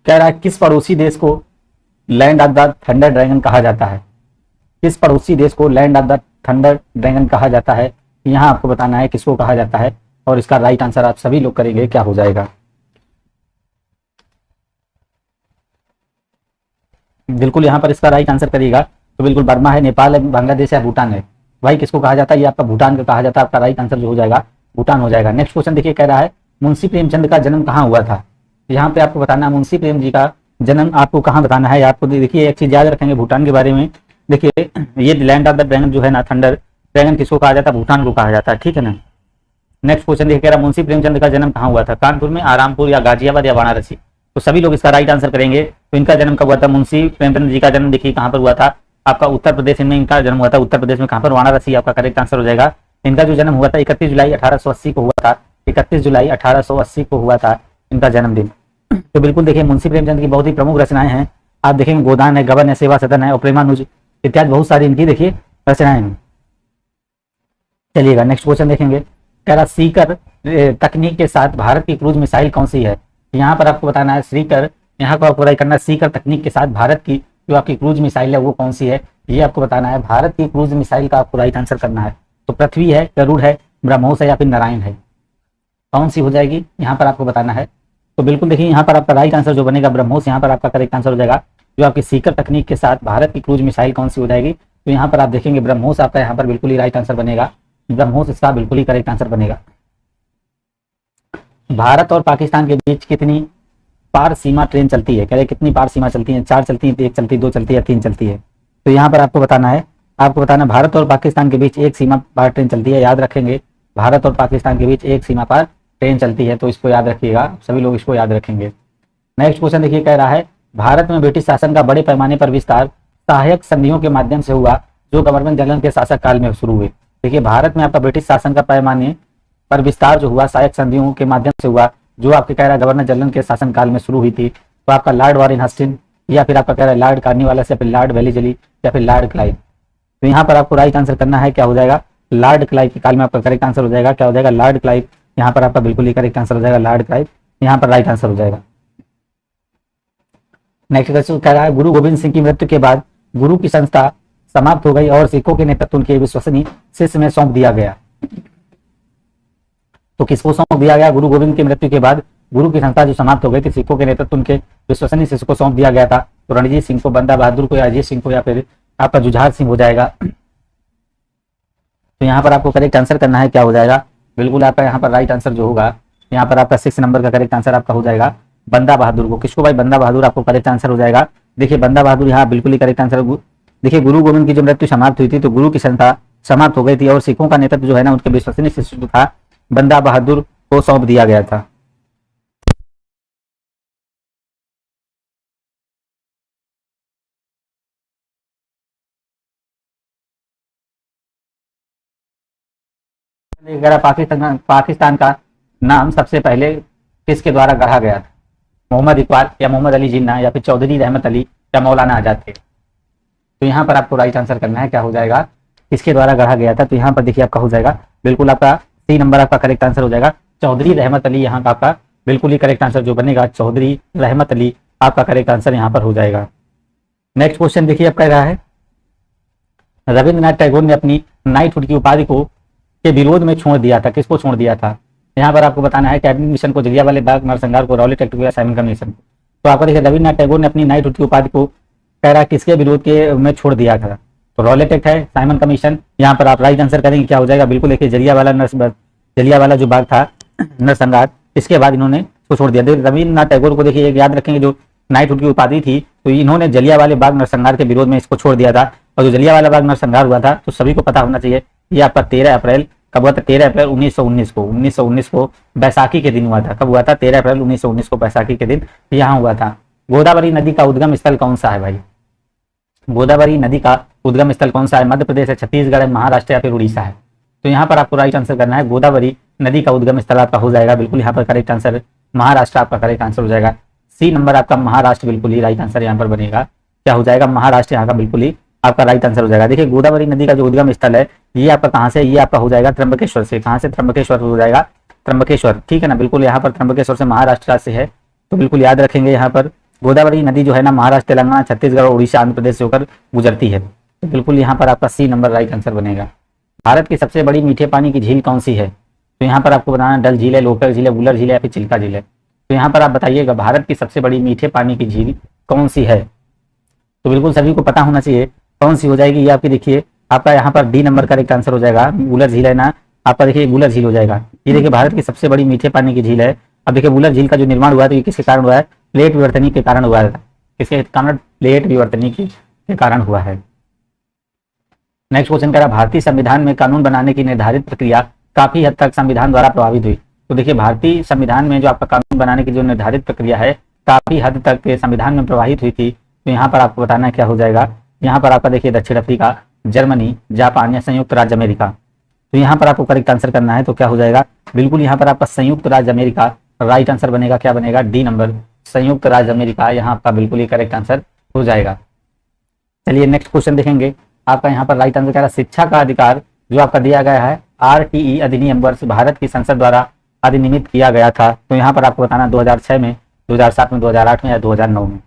कह रहा है किस पड़ोसी देश को land of the thunder dragon कहा जाता है? किस पड़ोसी देश को land of the thunder dragon कहा जाता है? यहाँ आपको बताना है किसको कहा जाता है, और इसका राइट आंसर आप सभी लोग करेंगे, क्या हो जाएगा? बिल्कुल यहाँ पर इसका राइट आंसर करिएगा तो बिल्कुल बर्मा है, नेपाल है, बांग्लादेश है, भूटान है। भाई किसको कहा जाता है? ये आपका भूटान का कहा जाता है। आपका राइट आंसर जो हो जाएगा भूटान हो जाएगा। नेक्स्ट क्वेश्चन देखिए, कह रहा है मुंशी प्रेमचंद का जन्म कहाँ हुआ था? यहाँ पे आपको बताना है मुंशी प्रेम जी का जन्म आपको कहाँ बताना है। आपको देखिए एक चीज याद रखेंगे भूटान के बारे में। देखिए ये लैंड ऑफ द ड्रैगन जो है ना, थंडर ड्रैगन किसको कहा जाता है? भूटान को कहा जाता है, ठीक है ना। नेक्स्ट क्वेश्चन देखिए, कह रहा मुंशी प्रेमचंद का जन्म कहाँ हुआ था? कानपुर में, आरामपुर या गाजियाबाद या वाराणसी? तो सभी लोग इसका राइट आंसर करेंगे। तो इनका जन्म कब हुआ था? मुंशी प्रेमचंद जी का जन्म देखिए कहाँ पर हुआ था? आपका उत्तर प्रदेश में इनका जन्म हुआ था। उत्तर प्रदेश में कहाँ पर? वाराणसी आपका करेक्ट आंसर हो जाएगा। इनका जो जन्म हुआ था 31 जुलाई 1880 को हुआ था। 31 जुलाई 1880 को हुआ था इनका जन्मदिन। तो बिल्कुल देखिए मुंशी प्रेमचंद की बहुत ही प्रमुख रचनाएं हैं। आप देखेंगे गोदान है, गबन है, सेवा सदन है और प्रेमानुज इत्यादि बहुत सारी इनकी देखिए रचनाएं हैं। चलिएगा नेक्स्ट क्वेश्चन देखेंगे। कह रहा सीकर तकनीक के साथ भारत की क्रूज मिसाइल कौन सी है? यहाँ पर आपको बताना है सीकर, यहाँ पर आपको करना है सीकर तकनीक के साथ भारत की जो आपकी क्रूज मिसाइल है वो कौन सी है, ये आपको बताना है। भारत की क्रूज मिसाइल का आपको राइट आंसर करना है। तो पृथ्वी है, गरुड़ है, ब्रह्मोस है या फिर नारायण है, कौन सी हो जाएगी यहाँ पर आपको बताना है। तो बिल्कुल देखिए यहाँ पर आपका राइट आंसर जो बनेगा ब्रह्मोस, यहाँ पर आपका करेक्ट आंसर हो जाएगा। जो आपकी सीकर तकनीक के साथ भारत की क्रूज मिसाइल कौन सी हो जाएगी? तो यहाँ पर आप देखेंगे ब्रह्मोस आपका यहाँ पर बिल्कुल ही राइट आंसर बनेगा। ब्रह्मोस इसका बिल्कुल ही करेक्ट आंसर बनेगा। भारत और पाकिस्तान के बीच कितनी पार सीमा ट्रेन चलती है? कह रहे कितनी पार सीमा चलती है? 4 चलती है, 1 चलती है, 2 चलती है, 3 चलती है? तो यहाँ पर आपको बताना है, आपको बताना भारत और पाकिस्तान के बीच एक सीमा पार ट्रेन चलती है। याद रखेंगे भारत और पाकिस्तान के बीच एक सीमा पार ट्रेन चलती है, तो इसको याद रखिएगा, सभी लोग इसको याद रखेंगे। नेक्स्ट क्वेश्चन देखिए, कह रहा है भारत में ब्रिटिश शासन का बड़े पैमाने पर विस्तार सहायक संधियों के माध्यम से हुआ जो गवर्नर जनरल के शासक काल में शुरू हुए। देखिए भारत में आपका ब्रिटिश शासन का पैमाने पर विस्तार जो हुआ सहायक संधियों के माध्यम से हुआ, जो आपके कह रहा है गवर्नर जनरल के शासन काल में शुरू हुई थी। तो आपका लॉर्ड वारेन हस्टिंग या फिर आपका कह रहा है लॉर्ड कार्नवालिस या फिर लॉर्ड वेलीजली या फिर लॉर्ड क्लाइव? तो यहाँ पर आपको राइट आंसर करना है, क्या हो जाएगा? लॉर्ड क्लाइव के काल में आपका करेक्ट आंसर हो जाएगा। क्या हो जाएगा? Lord Clive. यहाँ पर आपका बिल्कुल ही करेक्ट आंसर हो जाएगा, लॉर्ड क्लाइव यहाँ पर राइट आंसर हो जाएगा। नेक्स्ट क्वेश्चन कह रहा है गुरु गोविंद सिंह की मृत्यु के बाद गुरु की संस्था समाप्त हो गई और सिखों के नेतृत्व उनके विश्वसनीय शिष्य में सौंप दिया गया। तो किसको सौंप दिया गया? गुरु गोविंद की मृत्यु के बाद गुरु की संस्था जो समाप्त हो गई थी, सिखों के नेतृत्व उनके विश्वसनीय शिष्य को सौंप दिया गया था। तो रणजीत सिंह को, बंदा बहादुर को, या अजीत सिंह को, या फिर आपका जुझार सिंह हो जाएगा। तो यहाँ पर आपको करेक्ट आंसर करना है, क्या हो जाएगा? बिल्कुल आपका यहाँ पर राइट आंसर जो होगा, यहाँ पर आपका 6 नंबर का करेक्ट आंसर आपका हो जाएगा बंदा बहादुर को। किसको भाई? बंदा बहादुर आपको करेक्ट आंसर हो जाएगा। देखिए बंदा बहादुर यहाँ बिल्कुल ही करेक्ट आंसर। देखिए गुरु गोविंद की जो मृत्यु समाप्त हुई थी तो गुरु की संस्था समाप्त हो गई थी और सिखों का नेतृत्व जो है ना उनके विश्वसनीय शिष्य जो था बंदा बहादुर को सौंप दिया गया था। पाकिस्तान का नाम सबसे पहले किसके द्वारा गढ़ा गया था? मोहम्मद इकबाल या मोहम्मद अली जिन्ना या फिर चौधरी रहमत अली या मौलाना आजाद थे? तो यहाँ पर आपको राइट आंसर करना है, क्या हो जाएगा? किसके द्वारा गढ़ा गया था? तो यहाँ पर देखिए आपका हो जाएगा बिल्कुल आपका 3 नंबर आपका करेक्ट आंसर हो जाएगा चौधरी रहमत अली। यहाँ का आपका बिल्कुल ही करेक्ट आंसर जो बनेगा चौधरी रहमत अली आपका करेक्ट आंसर यहाँ पर हो जाएगा। नेक्स्ट क्वेश्चन देखिए अब कह रहा है रविंद्रनाथ टैगोर ने अपनी नाइटहुड की उपाधि को के विरोध में छोड़ दिया था। किसको छोड़ दिया था? यहाँ पर आपको बताना है कैबिनेट मिशन को, जलियांवाला बाग नरसंहार को, रॉलेट एक्ट को या साइमन कमीशन को। तो आपको देखिए रविंद्रनाथ टैगोर ने अपनी नाइटहुड की उपाधि को कह रहा है किसके विरोध के में छोड़ दिया था? तो रॉलेट एक्ट है, साइमन कमीशन, यहाँ पर आप राइट आंसर करेंगे, क्या हो जाएगा? बिल्कुल देखिए जलियांवाला जो बाग था नरसंहार, इसके बाद इन्होंने उसको छोड़ दिया। रविंद्रनाथ टैगोर को देखिए याद रखेंगे जो नाइटहुड की उपाधि थी तो इन्होंने जलियांवाला बाग नरसंहार के विरोध में इसको छोड़ दिया था। और जो जलियांवाला बाग नरसंहार हुआ था तो सभी को पता होना चाहिए ये आपका 13 अप्रैल कब हुआ था? 13 अप्रैल 1919 को बैसाखी के दिन हुआ था। कब हुआ था? 13 अप्रैल 1919 को बैसाखी के दिन यहाँ हुआ था। गोदावरी नदी का उद्गम स्थल कौन सा है भाई? गोदावरी नदी का उद्गम स्थल कौन सा है? मध्य प्रदेश है, छत्तीसगढ़ है, महाराष्ट्र या फिर उड़ीसा है? तो यहाँ पर आपको राइट आंसर करना है गोदावरी नदी का उद्गम स्थल आपका हो जाएगा बिल्कुल यहाँ पर करेक्ट आंसर महाराष्ट्र आपका करेक्ट आंसर हो जाएगा। सी नंबर आपका महाराष्ट्र बिल्कुल ही राइट आंसर यहाँ पर बनेगा। क्या हो जाएगा? महाराष्ट्र यहाँ का बिल्कुल ही आपका राइट आंसर हो जाएगा। देखिए गोदावरी नदी का जो उद्गम स्थल है ये आपका कहाँ से? ये आपका हो जाएगा त्र्यंबकेश्वर से। कहाँ से? त्र्यंबकेश्वर हो जाएगा, त्र्यंबकेश्वर, ठीक है ना। बिल्कुल यहाँ पर त्र्यंबकेश्वर से महाराष्ट्र से है तो बिल्कुल याद रखेंगे यहाँ पर गोदावरी नदी जो है ना महाराष्ट्र, तेलंगाना, छत्तीसगढ़ और उड़ीसा, आंध्र प्रदेश से होकर गुजरती है। तो बिल्कुल यहाँ पर आपका सी नंबर राइट आंसर बनेगा। भारत की सबसे बड़ी मीठे पानी की झील कौन सी है? तो यहाँ पर आपको बताना डल झील है, लोकल झील है, वुलर झील है या फिर चिल्का झील है। तो यहाँ पर आप बताइएगा भारत की सबसे बड़ी मीठे पानी की झील कौन सी है? तो बिल्कुल सभी को पता होना चाहिए कौन सी हो जाएगी। ये आपकी देखिए आपका यहाँ पर डी नंबर करेक्ट आंसर हो जाएगा। वुलर झील है ना, आपका देखिए वुलर झील हो जाएगा। ये देखिए भारत की सबसे बड़ी मीठे पानी की झील है। अब देखिए वुलर झील का जो निर्माण हुआ है तो ये किसके कारण हुआ है? प्लेट विवर्तनी के कारण हुआ है। किसके कारण? प्लेट विवर्तनी के कारण हुआ है। नेक्स्ट क्वेश्चन कह रहा है भारतीय संविधान में कानून बनाने की निर्धारित प्रक्रिया काफी हद तक संविधान द्वारा प्रभावित हुई। तो देखिए भारतीय संविधान में जो आपका कानून बनाने की जो निर्धारित प्रक्रिया है काफी हद तक संविधान में प्रभावित हुई थी। तो यहाँ पर आपको बताना क्या हो जाएगा? यहाँ पर आपका देखिए दक्षिण अफ्रीका, जर्मनी, जापान या संयुक्त राज्य अमेरिका। तो यहाँ पर आपको करेक्ट आंसर करना है। तो क्या हो जाएगा? बिल्कुल यहाँ पर आपका संयुक्त राज्य अमेरिका राइट आंसर बनेगा। क्या बनेगा? डी नंबर, संयुक्त राज्य अमेरिका यहाँ आपका बिल्कुल ही करेक्ट आंसर हो जाएगा। चलिए नेक्स्ट क्वेश्चन देखेंगे। आपका यहाँ पर राइट आंसर कह रहा है शिक्षा का अधिकार जो आपका दिया गया है RTE अधिनियम वर्ष भारत की संसद द्वारा अधिनियमित किया गया था। तो यहाँ पर आपको बताना 2006 में, 2007 में, 2008 में या 2009 में।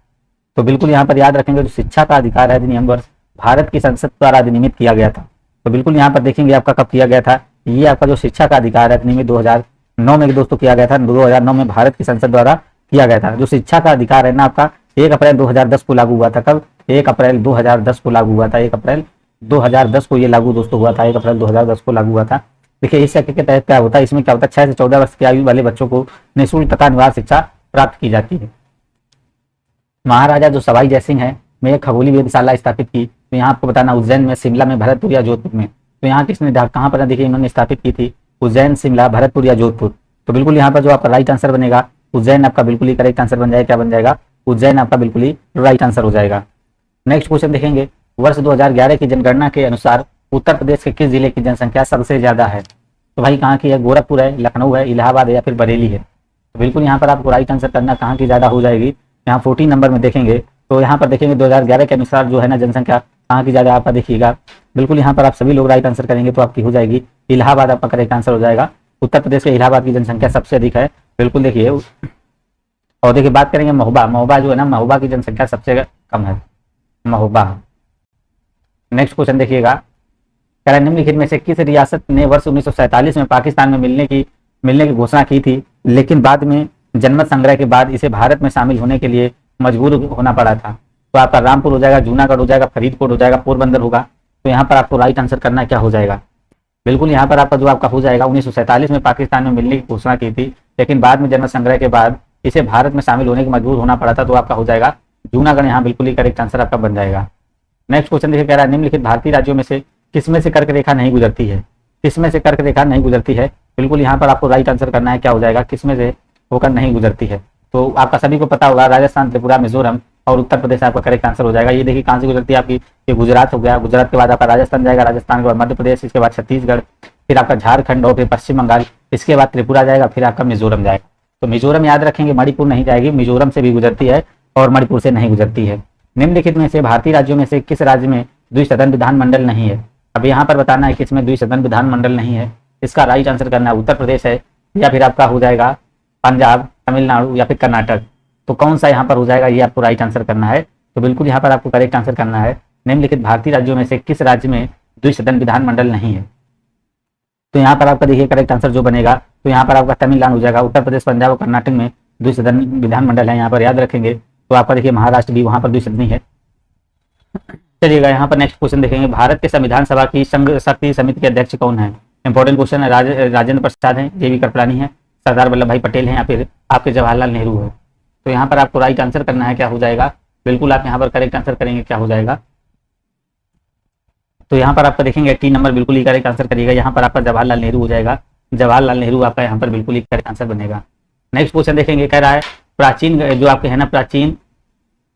तो बिल्कुल यहाँ पर याद रखेंगे जो शिक्षा का अधिकार है अधिनियम वर्ष भारत की संसद द्वारा अधिनियमित किया गया था। तो बिल्कुल यहाँ पर देखेंगे आपका कब किया गया था। ये आपका जो शिक्षा का अधिकार है अधिनियमित 2009 में दोस्तों किया गया था। 2009 में भारत की संसद द्वारा किया गया था। जो शिक्षा का अधिकार है ना आपका 1 अप्रैल 2010 को लागू हुआ था। कब? 1 अप्रैल 2010 को लागू हुआ था। 1 अप्रैल 2010 को ये लागू दोस्तों हुआ था। 1 अप्रैल 2010 को लागू हुआ था। देखिए इस एक्ट के तहत क्या होता है? इसमें क्या होता है? 6 से 14 वर्ष की आयु वाले बच्चों को निःशुल्क तथा अनिवार्य शिक्षा प्राप्त की जाती है। महाराजा जो सवाई जयसिंह है में एक खगोलीय वेधशाला स्थापित की। तो यहाँ आपको बताना उज्जैन में, शिमला में, भरतपुर या जोधपुर में। तो यहाँ किसने कहाँ पर देखिए इन्होंने स्थापित की थी? उज्जैन, शिमला, भरतपुर या जोधपुर। तो बिल्कुल यहाँ पर जो आपका राइट आंसर बनेगा उज्जैन आपका बिल्कुल ही करेक्ट आंसर बन जाएगा। क्या बन जाएगा? उज्जैन आपका बिल्कुल ही राइट आंसर हो जाएगा। नेक्स्ट क्वेश्चन देखेंगे। वर्ष 2011 की जनगणना के अनुसार उत्तर प्रदेश के किस जिले की जनसंख्या सबसे ज्यादा है? तो भाई कहाँ की है? गोरखपुर है, लखनऊ है, इलाहाबाद है या फिर बरेली है। तो बिल्कुल यहाँ पर आपको राइट आंसर करना कहाँ की ज्यादा हो जाएगी। यहाँ 14 नंबर में देखेंगे तो यहाँ पर देखेंगे 2011 के अनुसार जो है ना जनसंख्या कहाँ की ज्यादा आपका देखिएगा। बिल्कुल यहाँ पर आप सभी लोग राइट आंसर करेंगे तो आपकी हो जाएगी इलाहाबाद आपका करेक्ट आंसर हो जाएगा। उत्तर प्रदेश के इलाहाबाद की जनसंख्या सबसे अधिक है। बिल्कुल देखिए और देखिए बात करेंगे महोबा। महोबा जो है ना महोबा की जनसंख्या सबसे कम है, महोबा। नेक्स्ट क्वेश्चन देखिएगा। कह रहा है निम्नलिखित में से किस रियासत ने वर्ष 1947 में पाकिस्तान में मिलने की घोषणा की थी लेकिन बाद में जनमत संग्रह के बाद इसे भारत में शामिल होने के लिए मजबूर होना पड़ा था? तो आपका रामपुर हो जाएगा, जूनागढ़ हो जाएगा, फरीदकोट हो जाएगा, पोरबंदर होगा। तो यहाँ पर आपको राइट आंसर करना क्या हो जाएगा? बिल्कुल यहाँ पर आपका जो आपका हो जाएगा 1947 में पाकिस्तान में मिलने की घोषणा की थी लेकिन बाद में जनमत संग्रह के बाद इसे भारत में शामिल होने के मजबूर होना पड़ा था। तो आपका हो जाएगा जूनागढ़। यहाँ बिल्कुल ही करेक्ट आंसर आपका बन जाएगा। नेक्स्ट क्वेश्चन देखिए कह रहा है निम्नलिखित भारतीय राज्यों में से किसमें से कर्क रेखा नहीं गुजरती है? किसमें से कर्क रेखा नहीं गुजरती है? बिल्कुल यहाँ पर आपको राइट आंसर करना है। क्या हो जाएगा? किसमें से होकर नहीं गुजरती है? तो आपका सभी को पता होगा राजस्थान, त्रिपुरा, मिजोरम और उत्तर प्रदेश आपका करेक्ट आंसर हो जाएगा। ये देखिए कहाँ से गुजरती है आपकी? ये गुजरात हो गया। गुजरात के बाद आपका राजस्थान जाएगा, राजस्थान के बाद मध्य प्रदेश, इसके बाद छत्तीसगढ़, फिर आपका झारखंड और फिर पश्चिम बंगाल, इसके बाद त्रिपुरा जाएगा, फिर आपका मिजोरम जाएगा। तो मिजोरम याद रखेंगे, मणिपुर नहीं जाएगी, मिजोरम से भी गुजरती है और मणिपुर से नहीं गुजरती है। निम्नलिखित में से भारतीय राज्यों में से किस राज्य में द्विसदन विधानमंडल नहीं है? अब यहाँ पर बताना है किसमें द्विसदन विधानमंडल नहीं है। इसका राइट आंसर करना है उत्तर प्रदेश है या फिर आपका हो जाएगा पंजाब, तमिलनाडु या फिर कर्नाटक। तो कौन सा यहाँ पर हो जाएगा ये आपको राइट आंसर करना है। तो बिल्कुल यहाँ पर आपको करेक्ट आंसर करना है निम्नलिखित भारतीय राज्यों में से किस राज्य में द्विसदन विधानमंडल नहीं है। तो यहाँ पर आपका देखिए करेक्ट आंसर जो बनेगा तो यहाँ पर आपका तमिलनाडु हो जाएगा। उत्तर प्रदेश, पंजाब और कर्नाटक में द्विसदन विधानमंडल है, यहाँ पर याद रखेंगे। तो आपका देखिए महाराष्ट्र भी वहाँ पर द्विसदनी है। चलिएगा यहाँ पर नेक्स्ट क्वेश्चन देखेंगे। भारत के संविधान सभा की संघ शक्ति समिति के अध्यक्ष कौन है? इंपॉर्टेंट क्वेश्चन है। राजेंद्र प्रसाद हैं, JV कृपलानी है, सरदार वल्लभ भाई पटेल हैं या फिर आपके जवाहरलाल नेहरू है। तो यहाँ पर आपको राइट आंसर करना है। क्या हो जाएगा? बिल्कुल आप यहाँ पर करेक्ट आंसर करेंगे। क्या हो जाएगा? तो यहाँ पर आपका देखेंगे 18 नंबर बिल्कुल ही करेक्ट आंसर करिएगा। यहाँ पर आपका जवाहरलाल नेहरू हो जाएगा। जवाहरलाल नेहरू आपका यहाँ पर बिल्कुल ही करेक्ट आंसर बनेगा। नेक्स्ट क्वेश्चन देखेंगे। कह रहा है प्राचीन जो आपके है ना प्राचीन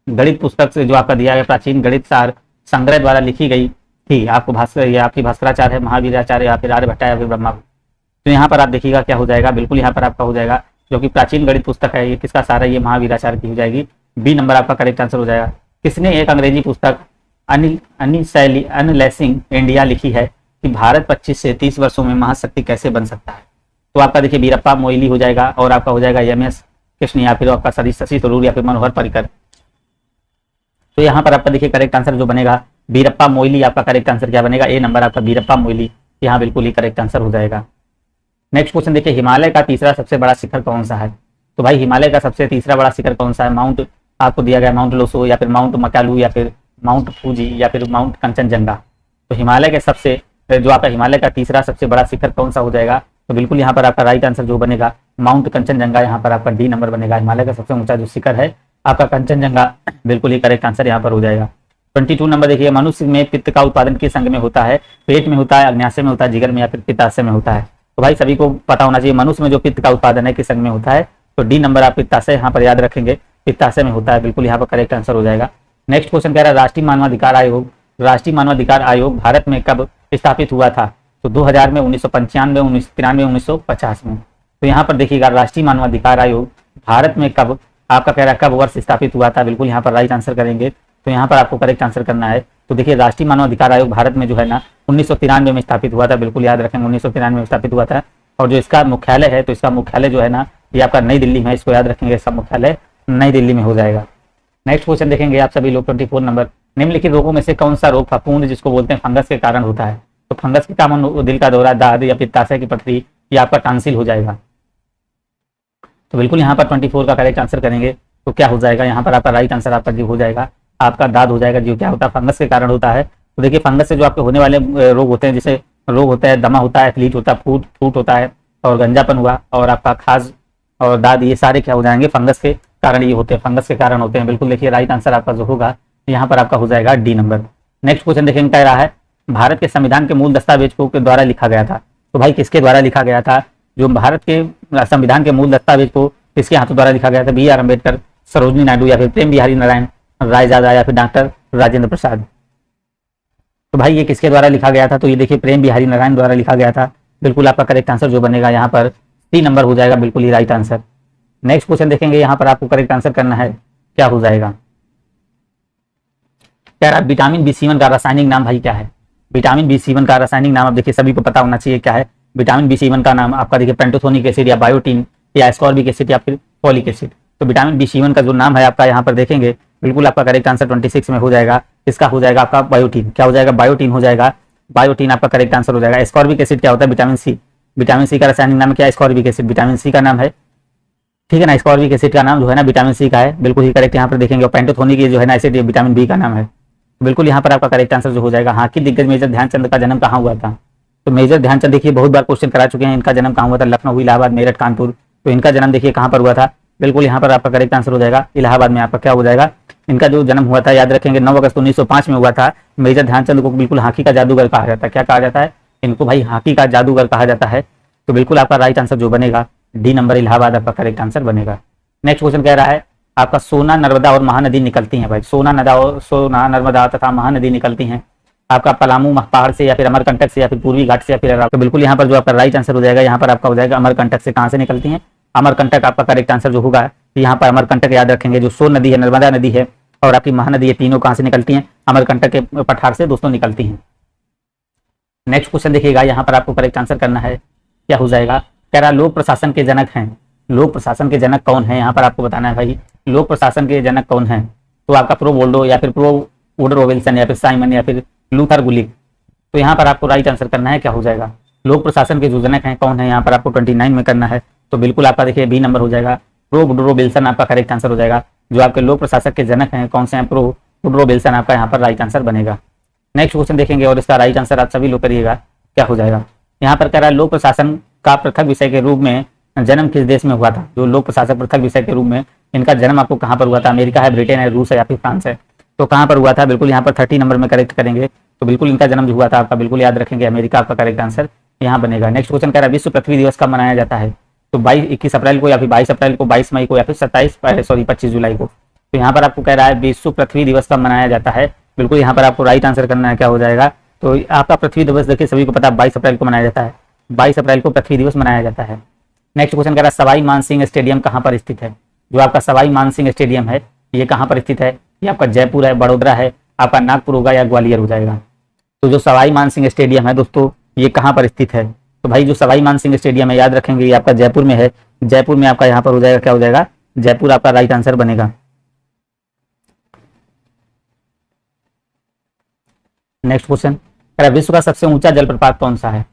गणित पुस्तक से जो आपका दिया गया प्राचीन गणित सार संग्रह द्वारा लिखी गई थी आपको भास्कर या आपकी भास्कराचार्य है, महावीराचार्य या फिर आर्यभट्ट या फिर ब्रह्मा। तो यहाँ पर आप देखिएगा क्या हो जाएगा। बिल्कुल यहाँ पर आपका हो जाएगा जो कि प्राचीन गणित पुस्तक है ये किसका सार है? ये महावीराचार्य की हो जाएगी। B नंबर आपका करेक्ट आंसर हो जाएगा। किसने एक अंग्रेजी पुस्तक अनलैसिंग इंडिया लिखी है कि भारत 25 से 30 वर्षों में महाशक्ति कैसे बन सकता है? तो आपका देखिए वीरप्पा मोइली हो जाएगा और आपका हो जाएगा MS कृष्ण या फिर आपका शशि थरूर या फिर मनोहर पर्रिकर। तो यहाँ पर आपका देखिए करेक्ट आंसर जो बनेगा बीरप्पा मोइली, आपका करेक्ट आंसर क्या बनेगा, ए नंबर आपका बीरप्पा मोइली, यहाँ बिल्कुल ही करेक्ट आंसर हो जाएगा। नेक्स्ट क्वेश्चन देखिए, हिमालय का तीसरा सबसे बड़ा शिखर कौन सा है। तो भाई हिमालय का सबसे तीसरा बड़ा शिखर कौन सा है, माउंट आपको दिया गया माउंट लोसो या फिर माउंट मकालू या फिर माउंट फूजी या फिर माउंट कंचनजंगा। तो हिमालय के सबसे जो आपका हिमालय का तीसरा सबसे बड़ा शिखर कौन सा हो जाएगा, तो बिल्कुल यहाँ पर आपका राइट आंसर जो बनेगा माउंट कंचनजंगा, यहाँ पर आपका डी नंबर बनेगा। हिमालय का सबसे ऊंचा जो शिखर है आपका कंचनजंगा, बिल्कुल ही करेक्ट आंसर यहाँ पर हो जाएगा। 22 नंबर देखिए, मनुष्य में पित्त का उत्पादन किस अंग में होता है, पेट में होता है, अग्न्याशय में होता है, जिगर में या फिर पित्ताशय में होता है। तो भाई सभी को पता होना चाहिए मनुष्य में जो पित्त का उत्पादन है किस अंग में होता है, तो डी नंबर आप पित्ताशय यहाँ पर याद रखेंगे, पित्ताशय में होता है, बिल्कुल यहाँ पर करेक्ट आंसर हो जाएगा। नेक्स्ट क्वेश्चन कह रहा है राष्ट्रीय मानवाधिकार आयोग, राष्ट्रीय मानवाधिकार आयोग भारत में कब स्थापित हुआ था, तो 2000 में, 1995 में, 1993 1950 में। तो यहाँ पर देखिएगा राष्ट्रीय मानवाधिकार आयोग भारत में कब आपका कह रहा है कब वर्ष स्थापित हुआ था, बिल्कुल यहाँ पर राइट आंसर करेंगे। तो यहाँ पर आपको करेक्ट आंसर करना है। तो देखिए राष्ट्रीय मानवाधिकार आयोग भारत में जो है ना 1993 में स्थापित हुआ था, बिल्कुल याद रखेंगे 1993 में स्थापित हुआ था। और जो इसका मुख्यालय है, तो इसका मुख्यालय जो है ना ये आपका नई दिल्ली में, इसको याद रखेंगे, इसका मुख्यालय नई दिल्ली में हो जाएगा। नेक्स्ट क्वेश्चन देखेंगे आप सभी लोग 24 नंबर, निम्नलिखित रोगों में से कौन सा रोग फफूंद जिसको बोलते हैं फंगस के कारण होता है। तो फंगस के कारण दिल का दौरा, दाद या पित्ताशय की पथरी या आपका टांसिल हो जाएगा। तो बिल्कुल यहाँ पर 24 का करेक्ट आंसर करेंगे तो क्या हो जाएगा, यहाँ पर आपका राइट आंसर आपका जो हो जाएगा आपका दाद हो जाएगा, जो क्या होता है फंगस के कारण होता है। तो देखिए फंगस से जो आपके होने वाले रोग होते हैं, जैसे रोग होता है दमा होता है, फ्लीट होता है, फूट होता है, और गंजापन हुआ और आपका खाज और दाद, ये सारे क्या हो जाएंगे फंगस के कारण ये होते हैं, फंगस के कारण होते हैं। बिल्कुल देखिए राइट आंसर आपका जो होगा यहाँ पर आपका हो जाएगा डी नंबर। नेक्स्ट क्वेश्चन देखेंगे कह रहा है भारत के संविधान के मूल दस्तावेज को के द्वारा लिखा गया था। तो भाई किसके द्वारा लिखा गया था, जो भारत के संविधान के मूल दस्तावेज को किसके हाथों द्वारा लिखा गया था, BR अम्बेडकर, सरोजनी नायडू या फिर प्रेम बिहारी नारायण रायजादा या फिर डॉक्टर राजेंद्र प्रसाद। तो भाई ये किसके द्वारा लिखा गया था, तो ये देखिए प्रेम बिहारी नारायण द्वारा लिखा गया था, बिल्कुल आपका करेक्ट आंसर जो बनेगा यहाँ पर सी नंबर हो जाएगा, बिल्कुल ही राइट आंसर। नेक्स्ट क्वेश्चन देखेंगे, यहाँ पर आपको करेक्ट आंसर करना है, क्या हो जाएगा, यार विटामिन B7 का रासायनिक नाम भाई क्या है। विटामिन B7 का रासायनिक नाम आप देखिए सभी को पता होना चाहिए क्या है। विटामिन B7 का नाम आपका देखिए पेंटोथोनिक एसिड या बायोटीन या एस्कॉर्बिक एसिड या फिर फॉलिक एसिड। तो विटामिन B7 का जो नाम है आपका यहाँ पर देखेंगे, बिल्कुल आपका करेक्ट आंसर 26 में हो जाएगा, इसका हो जाएगा आपका बायोटीन, क्या हो जाएगा बायोटीन हो जाएगा, बायोटीन आपका करेक्ट आंसर हो जाएगा। एस्कॉर्बिक एसिड क्या होता है, विटामिन सी, विटामिन सी का रासायनिक नाम क्या है, एस्कॉर्बिक एसिड, विटामिन सी का नाम है, ठीक है ना। एस्कॉर्बिक एसिड का नाम जो है ना विटामिन सी का है, बिल्कुल ही करेक्ट यहाँ पर देखेंगे। और पेंटोथोनिक जो है ना एसिड विटामिन बी का नाम है, बिल्कुल यहाँ पर आपका करेक्ट आंसर जो हो जाएगा। हॉकी दिग्गज मेजर ध्यानचंद का जन्म कहाँ हुआ था, तो मेजर ध्यानचंद देखिए बहुत बार क्वेश्चन करा चुके हैं, इनका जन्म कहाँ हुआ था, लखनऊ, इलाहाबाद, मेरठ, कानपुर। तो इनका जन्म देखिए कहाँ पर हुआ था, बिल्कुल यहाँ पर आपका करेक्ट आंसर हो जाएगा इलाहाबाद में आपका क्या हो जाएगा, इनका जो जन्म हुआ था याद रखेंगे 9 अगस्त 1905 में हुआ था। मेजर ध्यानचंद को बिल्कुल हॉकी का जादूगर कहा जाता है, क्या कहा जाता है इनको भाई, हॉकी का जादूगर कहा जाता है। तो बिल्कुल आपका राइट आंसर जो बनेगा डी नंबर इलाहाबाद आपका करेक्ट आंसर बनेगा। नेक्स्ट क्वेश्चन कह रहा है आपका सोना, नर्मदा और महानदी निकलती हैं भाई, सोना नर्मदा तथा महानदी निकलती हैं आपका पलामू पहाड़ से या फिर अमरकंटक से या फिर पूर्वी घाट से या फिर तो बिल्कुल यहाँ पर जो आपका राइट आंसर हो जाएगा यहाँ पर आपका हो जाएगा अमरकंटक से। कहाँ से निकलती हैं, अमरकंटक आपका करेक्ट आंसर जो होगा यहाँ पर अमरकंटक याद रखेंगे। जो सोन नदी है, नर्मदा नदी है और आपकी महानदी, ये तीनों कहाँ से निकलती हैं, अमरकंटक के पठार से दोस्तों निकलती हैं। नेक्स्ट क्वेश्चन देखिएगा, यहाँ पर आपको करेक्ट आंसर करना है, क्या हो जाएगा, कह रहा लोक प्रशासन के जनक हैं, लोक प्रशासन के जनक कौन है, यहाँ पर आपको बताना है भाई लोक प्रशासन के जनक कौन है। तो आपका प्रो वोल्डो या फिर प्रो वुडरो विल्सन या फिर साइमन या फिर लूथर गुलिक। तो यहाँ पर आपको राइट आंसर करना है, क्या हो जाएगा, लोक प्रशासन के जो जनक हैं कौन है, यहाँ पर आपको 29 में करना है। तो बिल्कुल आपका देखिए बी नंबर हो जाएगा, प्रो वुडरो विल्सन आपका करेक्ट आंसर हो जाएगा। जो आपके लोक प्रशासक के जनक हैं कौन से हैं, प्रो वुडरो विल्सन आपका यहाँ पर राइट आंसर बनेगा। नेक्स्ट क्वेश्चन देखेंगे और इसका राइट आंसर आप सभी लोग करिएगा, क्या हो जाएगा। यहाँ पर कह रहा है लोक प्रशासन का पृथक विषय के रूप में जन्म किस देश में हुआ था। जो लोक प्रशासक पृथक विषय के रूप में इनका जन्म आपको कहाँ पर हुआ था, अमेरिका है, ब्रिटेन है, रूस है या फिर फ्रांस है। तो कहाँ पर हुआ था, बिल्कुल यहाँ पर 30 नंबर में करेक्ट करेंगे। तो बिल्कुल इनका जन्म जो हुआ था आपका बिल्कुल याद रखेंगे, अमेरिका आपका करेक्ट आंसर यहाँ बनेगा। नेक्स्ट क्वेश्चन कह रहा है विश्व पृथ्वी दिवस कब मनाया जाता है। तो 21 अप्रैल को या फिर 22 अप्रैल को, 22 मई को या फिर 25 जुलाई को। तो यहाँ पर आपको कह रहा है विश्व पृथ्वी दिवस कब मनाया जाता है, बिल्कुल यहाँ पर आपको राइट आंसर करना है, क्या हो जाएगा। तो आपका पृथ्वी दिवस देखिए सभी को पता है 22 अप्रैल को मनाया जाता है, 22 अप्रैल को पृथ्वी दिवस मनाया जाता है। नेक्स्ट क्वेश्चन कह रहा है सवाई मानसिंह स्टेडियम कहाँ पर स्थित है। जो आपका सवाई मानसिंह स्टेडियम है ये कहाँ पर स्थित है, ये आपका जयपुर है, बड़ोदरा है, आपका नागपुर होगा या ग्वालियर हो जाएगा। तो जो सवाई मानसिंह स्टेडियम है दोस्तों ये कहाँ पर स्थित है, तो भाई जो सवाई मानसिंह स्टेडियम है याद रखेंगे ये आपका जयपुर में है, जयपुर में आपका यहाँ पर हो जाएगा, क्या हो जाएगा, जयपुर आपका राइट आंसर बनेगा। नेक्स्ट क्वेश्चन कह रहा है विश्व का सबसे ऊंचा जलप्रपात कौन सा है?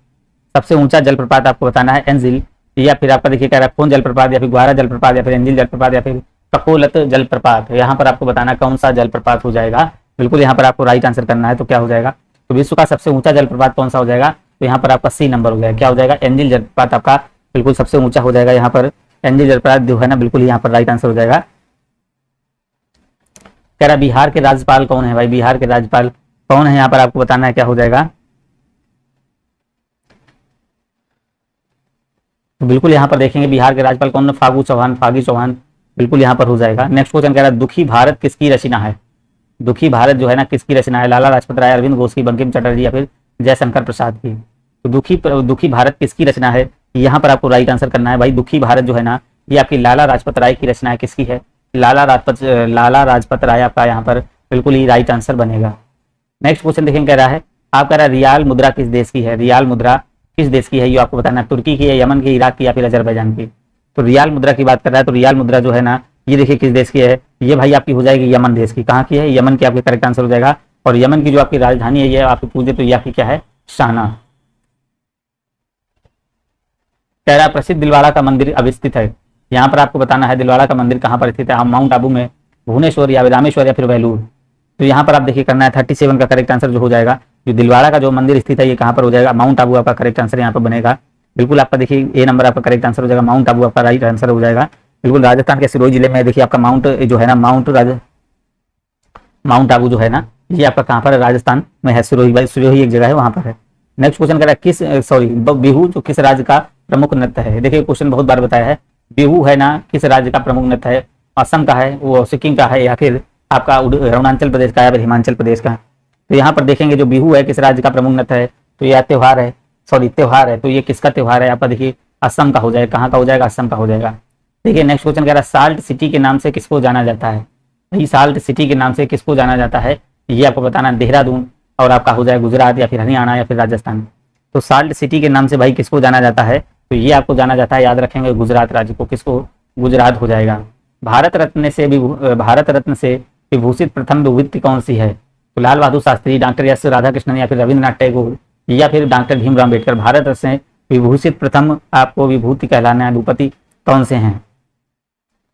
सबसे ऊंचा जलप्रपात आपको बताना है एंजिल, या फिर आपका देखिए कह रहा है खोन जलप्रपात, या फिर ग्वारा जलप्रपात, या फिर एंजिल जलप्रपात, या फिर ककोलत जलप्रपात। यहाँ पर आपको बताना कौन सा जलप्रपात हो जाएगा। बिल्कुल यहाँ पर आपको राइट आंसर करना है। तो क्या हो जाएगा? तो विश्व का सबसे ऊंचा जलप्रपात कौन सा हो जाएगा? तो यहाँ पर आपका सी नंबर हो जाएगा। क्या हो जाएगा? एंजिल जलप्रपात आपका बिल्कुल सबसे ऊंचा हो जाएगा। यहाँ पर एंजिल जलप्रपात जो है ना, बिल्कुल यहाँ पर राइट आंसर हो जाएगा। कह रहा बिहार के राज्यपाल कौन है भाई? बिहार के राज्यपाल कौन है यहाँ पर आपको बताना है। क्या हो जाएगा? तो बिल्कुल यहाँ पर देखेंगे बिहार के राज्यपाल कौन है? फागू चौहान, फागी चौहान बिल्कुल यहाँ पर हो जाएगा। नेक्स्ट क्वेश्चन कह रहा है दुखी भारत किसकी रचना है? दुखी भारत जो है ना किसकी रचना है? लाला लाजपत राय, अरविंद घोष की, बंकिम चटर्जी, या फिर जयशंकर प्रसाद की। तो दुखी भारत किसकी रचना है? यहाँ पर आपको राइट आंसर करना है भाई। दुखी भारत जो है ना, ये आपकी लाला लाजपत राय की रचना है। किसकी है? लाला लाजपत राय आपका यहाँ पर बिल्कुल ही राइट आंसर बनेगा। नेक्स्ट क्वेश्चन देखेंगे, कह रहा है आप कह रहा है रियाल मुद्रा किस देश की है? रियाल मुद्रा किस देश की है? ये आपको बताना है। तुर्की की है, यमन की, इराक की, या फिर अजरबैजान की। तो रियाल मुद्रा की बात कर रहा है। तो रियाल मुद्रा जो है ना, ये देखिए किस देश की है? ये भाई आपकी हो जाएगी यमन देश की। कहाँ की है? यमन की आपके करेक्ट आंसर हो जाएगा। और यमन की जो आपकी राजधानी है, ये आपको पूछे तो ये आपकी क्या है? शाना। कह रहा प्रसिद्ध दिलवाड़ा का मंदिर अब स्थित है। यहाँ पर आपको बताना है दिलवाड़ा का मंदिर कहाँ पर स्थित है? माउंट आबू में, भुवनेश्वर, या रामेश्वर, या फिर वेलूर। तो यहाँ पर आप देखिए करना है 37 का करेक्ट आंसर जो हो जाएगा। जो दिलवाड़ा का जो मंदिर स्थित है ये कहाँ पर हो जाएगा? माउंट आबू आपका करेक्ट आंसर यहाँ पर बनेगा। बिल्कुल आपका देखिए ए नंबर आपका करेक्ट आंसर हो जाएगा। माउंट आबू आपका राइट आंसर हो जाएगा। बिल्कुल राजस्थान के सिरोही जिले में देखिए आपका माउंट जो है ना, माउंट आबू जो है ना, ये आपका कहाँ पर है? राजस्थान में है। सिरोही एक जगह है, वहां पर है। नेक्स्ट क्वेश्चन कह रहा है बिहू जो किस राज्य का प्रमुख नृत्य है? देखिए क्वेश्चन बहुत बार बताया है। बिहू है ना किस राज्य का प्रमुख नृत्य है? असम का है, वो सिक्किम का है, या फिर आपका अरुणाचल प्रदेश का, या फिर हिमाचल प्रदेश का। तो यहाँ पर देखेंगे जो बिहू है किस राज्य का प्रमुख नृत्य है? तो यह त्योहार है। तो ये किसका त्योहार है? आपका देखिए असम का हो जाएगा। कहाँ का हो जाएगा? असम का हो जाएगा। देखिए नेक्स्ट क्वेश्चन कह रहा है साल्ट सिटी के नाम से किसको जाना जाता है? भाई साल्ट सिटी के नाम से किसको जाना जाता है? ये आपको बताना है। देहरादून, और आपका हो जाए गुजरात, या फिर हरियाणा, या फिर राजस्थान। तो साल्ट सिटी के नाम से भाई किसको जाना जाता है? तो ये आपको जाना जाता है, याद रखेंगे, गुजरात राज्य को। किसको? गुजरात हो जाएगा। भारत रत्न से विभूषित प्रथम विभूति कौन सी है? तो लाल बहादुर शास्त्री, डॉक्टर एस राधाकृष्णन, या फिर रविंद्रनाथ टैगोर, या फिर डॉक्टर भीमराव अम्बेडकर। भारत रत्न से विभूषित प्रथम आपको विभूति कहलाने अनुपति कौन से हैं?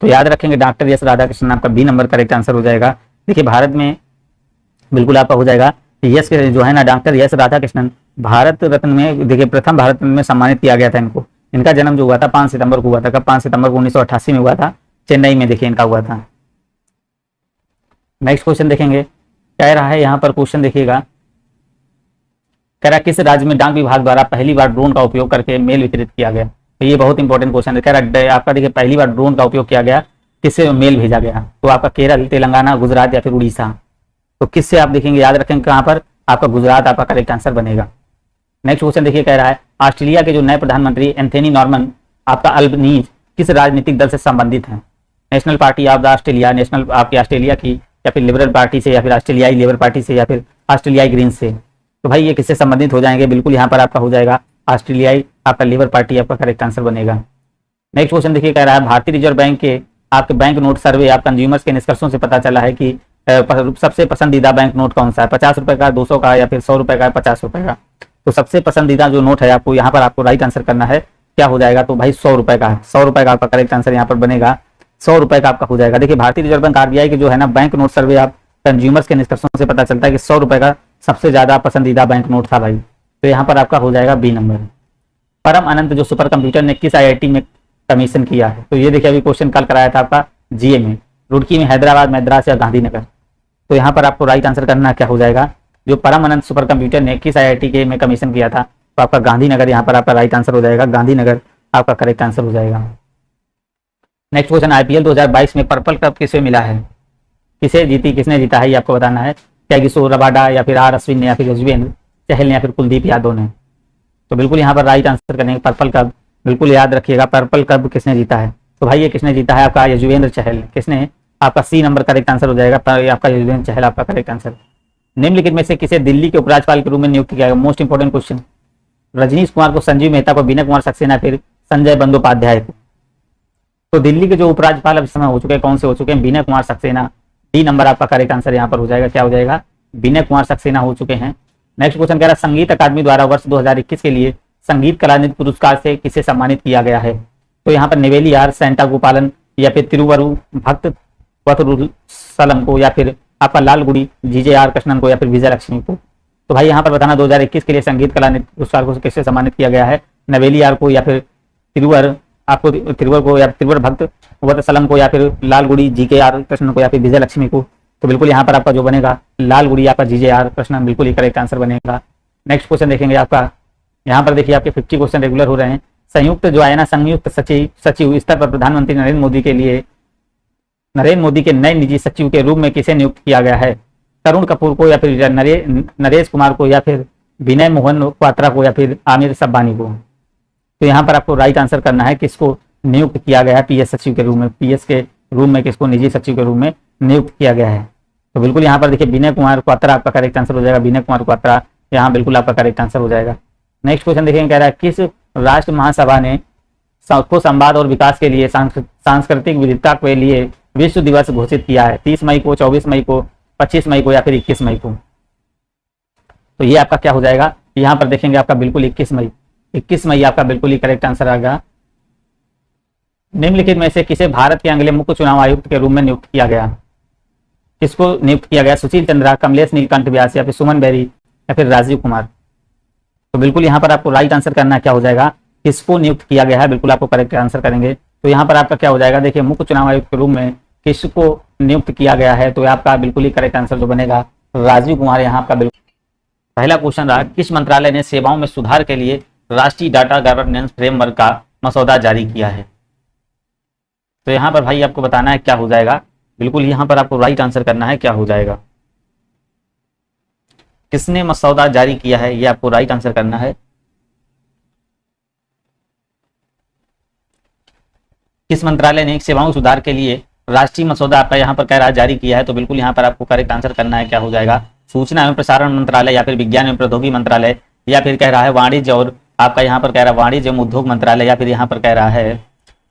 तो याद रखेंगे डॉक्टर एस राधाकृष्णन आपका बी नंबर करेक्ट आंसर हो जाएगा। देखिए भारत में बिल्कुल आपका हो जाएगा यस जो है ना, डॉक्टर एस राधाकृष्णन भारत रत्न में देखिए प्रथम भारत रत्न में सम्मानित किया गया था इनको। इनका जन्म जो हुआ था 5 सितंबर को हुआ था। कब? 5 सितंबर को 1988 में हुआ था, चेन्नई में देखिए इनका हुआ था। नेक्स्ट क्वेश्चन देखेंगे, कह रहा है यहाँ पर क्वेश्चन देखिएगा, कह रहा है किस राज्य में डाक विभाग द्वारा पहली बार ड्रोन का उपयोग करके मेल वितरित किया गया? तो ये बहुत इंपॉर्टेंट क्वेश्चन है। कह रहा है आपका देखिए पहली बार ड्रोन का उपयोग किया गया, किससे मेल भेजा गया? तो आपका केरल, तेलंगाना, गुजरात, या फिर उड़ीसा। तो किससे आप देखेंगे, याद रखेंगे कहाँ पर? आपका गुजरात आपका करेक्ट आंसर बनेगा। नेक्स्ट क्वेश्चन देखिए, कह रहा है ऑस्ट्रेलिया के जो नए प्रधानमंत्री एंथनी नॉर्मन आपका अल्बनीज किस राजनीतिक दल से संबंधित है? National party of the Australia, national आपकी ऑस्ट्रेलिया की, या फिर लिबरल पार्टी से, या फिर ऑस्ट्रेलियाई लेबर पार्टी से, या फिर ऑस्ट्रेलियाई ग्रीन से। तो भाई ये किससे संबंधित हो जाएंगे? बिल्कुल यहाँ पर आपका हो जाएगा ऑस्ट्रेलियाई आपका लेबर पार्टी आपका करेक्ट आंसर बनेगा। नेक्स्ट क्वेश्चन देखिए, कह रहा है भारतीय रिजर्व बैंक के आपके बैंक नोट सर्वे आप कंज्यूमर्स के निष्कर्षों से पता चला है कि सबसे पसंदीदा बैंक नोट कौन सा है? 50 रुपए का, 200 का, या फिर 100 रुपए का, 50 रुपए का। तो सबसे पसंदीदा जो नोट है आपको यहाँ पर आपको राइट आंसर करना है, क्या हो जाएगा? तो भाई 100 रुपए का है। 100 रुपए का आपका करेक्ट आंसर यहाँ पर बनेगा। 100 रुपए का आपका हो जाएगा। देखिए भारतीय रिजर्व बैंक आरबीआई के जो है ना बैंक नोट सर्वे आप कंज्यूमर्स के निष्कर्षों से पता चलता है कि 100 रुपए का सबसे ज्यादा पसंदीदा बैंक नोट था भाई। तो यहाँ पर आपका हो जाएगा बी नंबर। परम अनंत जो सुपर कंप्यूटर ने किस IIT में कमीशन किया है? तो ये देखिए अभी क्वेश्चन कल कराया था आपका GA में, रुड़की में, हैदराबाद, मद्रास, या गांधीनगर। तो यहाँ पर आपको राइट आंसर करना क्या हो जाएगा? जो परम अनंत सुपर कंप्यूटर ने किस IIT के में कमीशन किया था? तो आपका गांधीनगर यहाँ पर आपका राइट आंसर हो जाएगा। गांधीनगर आपका करेक्ट आंसर हो जाएगा। नेक्स्ट क्वेश्चन, IPL 2022 में पर्पल कप किसे मिला है? किसने जीता है ये आपको बताना है। किशोर रबाडा, या फिर R अश्विन ने, या फिर युजवेंद्र चहल ने, या फिर कुलदीप यादव ने। तो बिल्कुल यहाँ पर राइट आंसर करने पर्पल कप बिल्कुल याद रखिएगा, पर्पल कप किसने जीता है? तो भाई ये किसने जीता है? आपका युजवेंद्र चहल। किसने? आपका सी नंबर करेक्ट आंसर हो जाएगा। आपका युजवेंद्र चहल आपका करेक्ट आंसर। निम्नलिखित में से किसे दिल्ली के उपराज्यपाल के रूप में नियुक्त किया गया? Most important question. Rajneesh Kumar को, संजीव मेहता को, विनय कुमार सक्सेना, फिर संजय बंदोपाध्याय को। तो दिल्ली के जो उपराज्यपाल अब इस समय हो चुके हैं, कौन से हो चुके हैं? विनय कुमार सक्सेना। डी नंबर आपका करेक्ट आंसर यहाँ पर हो जाएगा। क्या हो जाएगा? विनय कुमार सक्सेना हो चुके हैं नेक्स्ट क्वेश्चन कह रहा है संगीत अकादमी द्वारा वर्ष 2021 के लिए संगीत कलानिधि पुरस्कार से किसे सम्मानित किया गया है? तो यहाँ पर नेवेली आर सेंटा गोपालन या फिर तिरुवरु भक्त वत्सलम को या फिर आपका लालगुड़ी जीजे आर कृष्णन को या फिर विजय लक्ष्मी को। तो भाई यहाँ पर बताना 2021 के लिए संगीत कलानिधि पुरस्कार को किससे सम्मानित किया गया है? नवेली आर को या फिर तिरुवर को या तिरुवर भक्त वत्सलम को या फिर लालगुड़ी जीके आर कृष्णन को या फिर विजय लक्ष्मी को। तो बिल्कुल यहाँ पर आपका जो बनेगा लालगुड़ी आपका जीजे आर कृष्णन बिल्कुल ही करेक्ट आंसर बनेगा। नेक्स्ट क्वेश्चन देखेंगे आपका, यहाँ पर देखिए आपके 50 क्वेश्चन रेगुलर हो रहे हैं। संयुक्त जो है ना संयुक्त सचिव स्तर पर प्रधानमंत्री नरेंद्र मोदी के नए निजी सचिव के रूप में किसे नियुक्त किया गया है? तरुण कपूर को या फिर नरेश कुमार को या फिर विनय मोहन क्वात्रा को या फिर आमिर सब्बानी को। तो यहाँ पर आपको राइट आंसर करना है किसको नियुक्त किया गया है पीएस सचिव के रूप में, पीएस के रूप में किसको निजी सचिव के रूप में नियुक्त किया गया है। तो बिल्कुल यहाँ पर देखिए विनय कुमार क्वात्रा आपका करेक्ट आंसर हो जाएगा, विनय कुमार क्वात्रा यहाँ बिल्कुल आपका करेक्ट आंसर हो जाएगा। नेक्स्ट क्वेश्चन देखेंगे, कह रहा है किस राष्ट्र महासभा ने को संवाद और विकास के लिए सांस्कृतिक विविधता के लिए विश्व दिवस घोषित किया है? 30 मई को, 24 मई को, 25 मई को या फिर 21 मई को। तो ये आपका क्या हो जाएगा, यहाँ पर देखेंगे आपका बिल्कुल 21 मई आपका बिल्कुल ही करेक्ट आंसर आएगा। निम्नलिखित में से किसे भारत के अगले मुख्य चुनाव आयुक्त के रूप में नियुक्त किया गया? किसको नियुक्त किया गया? सुशील चंद्रा, कमलेश नीलकंठ व्यास या फिर सुमन बेरी या फिर राजीव कुमार। तो बिल्कुल यहाँ पर आपको राइट आंसर करना क्या हो जाएगा, किसको नियुक्त किया गया है, बिल्कुल आपको करेक्ट आंसर करेंगे। तो यहाँ पर आपका क्या हो जाएगा, देखिए मुख्य चुनाव आयुक्त के रूप में किसको नियुक्त किया गया है? तो आपका बिल्कुल ही करेक्ट आंसर जो बनेगा राजीव कुमार यहाँ आपका बिल्कुल। पहला क्वेश्चन रहा, किस मंत्रालय ने सेवाओं में सुधार के लिए राष्ट्रीय डाटा गवर्नेंस फ्रेमवर्क का मसौदा जारी किया है? तो यहाँ पर भाई आपको बताना है क्या हो जाएगा, बिल्कुल यहाँ पर आपको राइट आंसर करना है क्या हो जाएगा, किसने मसौदा जारी किया है, ये आपको राइट आंसर करना है। किस मंत्रालय ने सेवाओं सुधार के लिए राष्ट्रीय मसौदा आपका यहाँ पर कह रहा है जारी किया है? तो बिल्कुल यहाँ पर आपको करेक्ट आंसर करना है क्या हो जाएगा, सूचना एवं प्रसारण मंत्रालय या फिर विज्ञान एवं प्रौद्योगिकी मंत्रालय या फिर कह रहा है वाणिज्य और आपका यहाँ पर कह रहा है वाणिज्य एवं उद्योग मंत्रालय या फिर यहाँ पर कह रहा है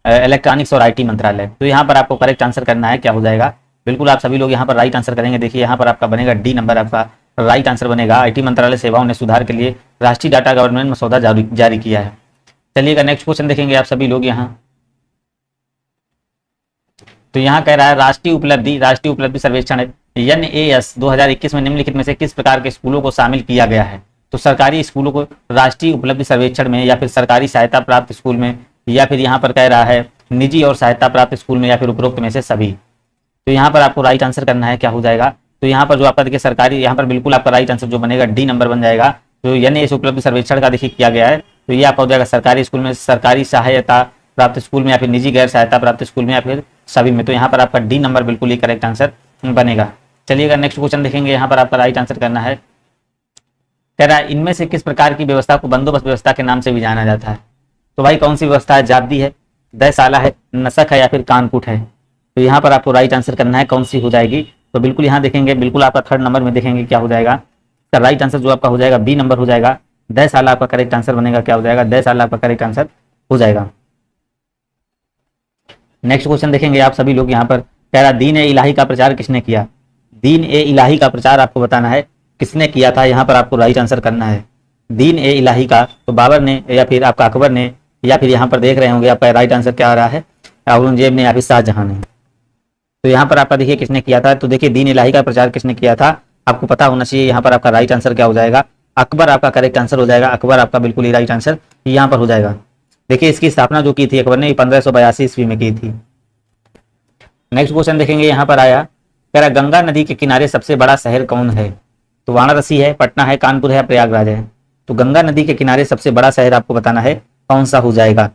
इलेक्ट्रॉनिक्स और आईटी मंत्रालय। तो यहाँ पर आपको करेक्ट आंसर करना है क्या हो जाएगा, बिल्कुल आप सभी लोग यहाँ पर राइट आंसर करेंगे। देखिए यहाँ पर आपका बनेगा डी नंबर आपका राइट आंसर बनेगा, आईटी मंत्रालय सेवाओं ने सुधार के लिए राष्ट्रीय डाटा गवर्नेंस मसौदा जारी किया है। चलिएगा नेक्स्ट क्वेश्चन देखेंगे आप सभी लोग यहाँ। तो यहाँ कह रहा है राष्ट्रीय उपलब्धि सर्वेक्षण NAS 2021 में निम्नलिखित में से किस प्रकार के स्कूलों को शामिल किया गया है? तो सरकारी स्कूलों को राष्ट्रीय उपलब्धि सर्वेक्षण में या फिर सरकारी सहायता प्राप्त स्कूल में या फिर यहाँ पर कह रहा है निजी और सहायता प्राप्त स्कूल में या फिर उपरोक्त में से सभी। तो यहाँ पर आपको राइट आंसर करना है क्या हो जाएगा, तो यहाँ पर जो आपका देखिए सरकारी, यहाँ पर बिल्कुल आपका राइट आंसर जो बनेगा डी नंबर बन जाएगा। जो NAS उपलब्धि सर्वेक्षण का देखिए किया गया है, तो ये आपका हो जाएगा सरकारी स्कूल में, सरकारी सहायता प्राप्त स्कूल में या फिर निजी गैर सहायता प्राप्त स्कूल में या फिर सभी में। तो यहाँ पर आपका डी नंबर बिल्कुल ही करेक्ट आंसर बनेगा। चलिएगा नेक्स्ट क्वेश्चन देखेंगे, यहाँ पर आपका राइट आंसर करना है, कह रहा है इनमें से किस प्रकार की व्यवस्था को बंदोबस्त व्यवस्था के नाम से भी जाना जाता है? तो भाई कौन सी व्यवस्था है, जाब्दी है, दयसाला है, नसक है या फिर कानकूट है? तो यहाँ पर आपको राइट आंसर करना है कौन सी हो जाएगी। तो बिल्कुल यहाँ देखेंगे, बिल्कुल आपका थर्ड नंबर में देखेंगे क्या हो जाएगा, तो राइट आंसर जो आपका हो जाएगा बी नंबर हो जाएगा, दयसाला आपका करेक्ट आंसर बनेगा, क्या हो जाएगा, दयसाला आपका करेक्ट आंसर हो जाएगा। नेक्स्ट क्वेश्चन देखेंगे आप सभी लोग यहाँ पर, कह रहा दीन ए इलाही का प्रचार किसने किया? दीन ए इलाही का प्रचार आपको बताना है किसने किया था, यहाँ पर आपको राइट आंसर करना है दीन ए इलाही का। तो बाबर ने या फिर आपका अकबर ने या फिर यहाँ पर देख रहे होंगे आपका राइट आंसर क्या आ रहा है, औरंगजेब ने या फिर शाहजहां ने। तो यहाँ पर आपका देखिए किसने किया था, तो देखिए दीन इलाही का प्रचार किसने किया था आपको पता होना चाहिए। यहाँ पर आपका राइट आंसर क्या हो जाएगा, अकबर आपका करेक्ट आंसर हो जाएगा, अकबर आपका बिल्कुल ही राइट आंसर यहाँ पर हो जाएगा। देखिए इसकी स्थापना जो की थी अकबर ने 1582 ईस्वी में की थी। नेक्स्ट क्वेश्चन देखेंगे, यहाँ पर आया, कह रहा गंगा नदी के किनारे सबसे बड़ा शहर कौन है? तो वाराणसी है, पटना है, कानपुर है, प्रयागराज है। तो गंगा नदी के किनारे सबसे बड़ा शहर आपको बताना है कौन सा हो जाएगा।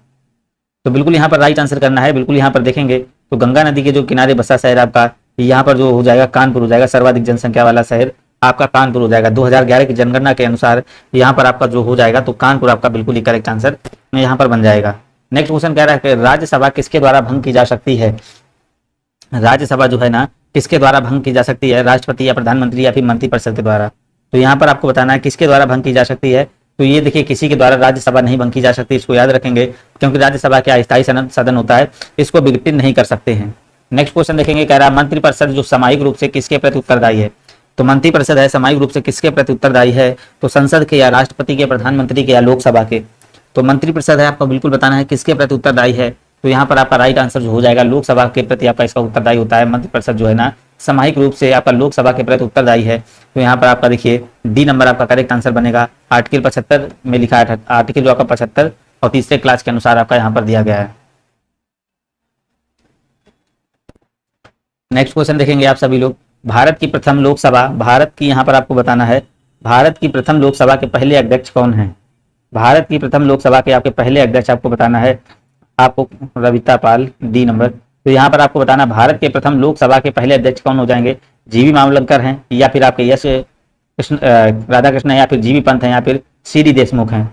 तो बिल्कुल यहाँ पर राइट आंसर करना है, बिल्कुल यहाँ पर देखेंगे तो गंगा नदी के जो किनारे बसा शहर आपका यहाँ पर जो हो जाएगा कानपुर हो जाएगा, सर्वाधिक जनसंख्या वाला शहर आपका कानपुर हो जाएगा। 2011 की जनगणना के अनुसार यहाँ पर आपका जो हो जाएगा तो कानपुर आपका बिल्कुल ही करेक्ट आंसर यहाँ पर बन जाएगा। नेक्स्ट क्वेश्चन कह रहा है कि राज्यसभा किसके द्वारा भंग की जा सकती है? राज्यसभा जो है ना किसके द्वारा भंग की जा सकती है, राष्ट्रपति या प्रधानमंत्री या फिर मंत्रिपरिषद के द्वारा? तो यहाँ पर आपको बताना है किसके द्वारा भंग की जा सकती है। तो ये देखिए किसी के द्वारा राज्यसभा नहीं भंग की जा सकती, इसको याद रखेंगे क्योंकि राज्यसभा क्या स्थायी सदन होता है, इसको विघटित नहीं कर सकते हैं। नेक्स्ट क्वेश्चन देखेंगे, कह रहा है मंत्रिपरिषद जो सामूहिक रूप से किसके प्रति उत्तरदायी है? तो मंत्रिपरिषद है सामूहिक रूप से किसके प्रति उत्तरदायी है? तो संसद के, या राष्ट्रपति के, प्रधानमंत्री के, या लोकसभा के? तो मंत्रिपरिषद है, आपको बिल्कुल बताना है किसके प्रति उत्तरदायी है। तो यहाँ पर आपका राइट आंसर जो हो जाएगा लोकसभा के प्रति आपका इसका उत्तरदायी होता है। मंत्रिपरिषद जो है ना सामूहिक रूप से आपका लोकसभा के प्रति उत्तरदायी है। तो यहाँ पर आपका देखिए डी नंबर आपका करेक्ट आंसर बनेगा। आर्टिकल 75 में लिखा है, आर्टिकल जो आपका 75 और तीसरे क्लास के अनुसार आपका यहाँ पर दिया गया है। नेक्स्ट क्वेश्चन देखेंगे आप सभी लोग। भारत की प्रथम लोकसभा, भारत की यहाँ पर आपको बताना है भारत की प्रथम लोकसभा के पहले अध्यक्ष कौन है? भारत की प्रथम लोकसभा के आपके पहले अध्यक्ष आपको बताना है, आपको रविता पाल, डी नंबर। तो यहाँ पर आपको बताना भारत के प्रथम लोकसभा के पहले अध्यक्ष कौन हो जाएंगे? जीवी मावलंकर हैं, या फिर आपके यश राधाकृष्ण है, या फिर जीवी पंत हैं, या फिर सीडी देशमुख हैं।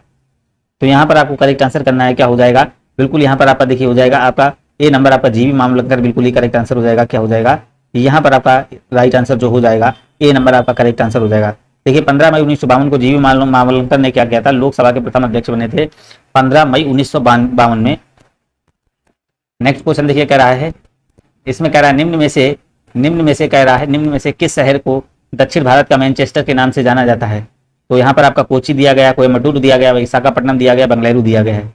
तो यहाँ पर आपको करेक्ट आंसर करना है, क्या हो जाएगा? बिल्कुल यहाँ पर आपका देखिए हो जाएगा आपका ए नंबर आपका जीवी मावलंकर, बिल्कुल ही करेक्ट आंसर हो जाएगा। क्या हो जाएगा यहाँ पर आपका राइट आंसर जो हो जाएगा ए नंबर आपका करेक्ट आंसर हो जाएगा। देखिए 15 मई 1952 को जीवी मावलंकर ने क्या किया था? लोकसभा के प्रथम अध्यक्ष बने थे 15 मई 1952 में। नेक्स्ट क्वेश्चन देखिए कह रहा है, इसमें कह रहा है निम्न में से किस शहर को दक्षिण भारत का मैनचेस्टर के नाम से जाना जाता है? तो यहाँ पर आपका कोची दिया गया, कोयम्बटूर दिया गया, विशाखापट्टनम दिया गया, बेंगलुरु दिया गया है।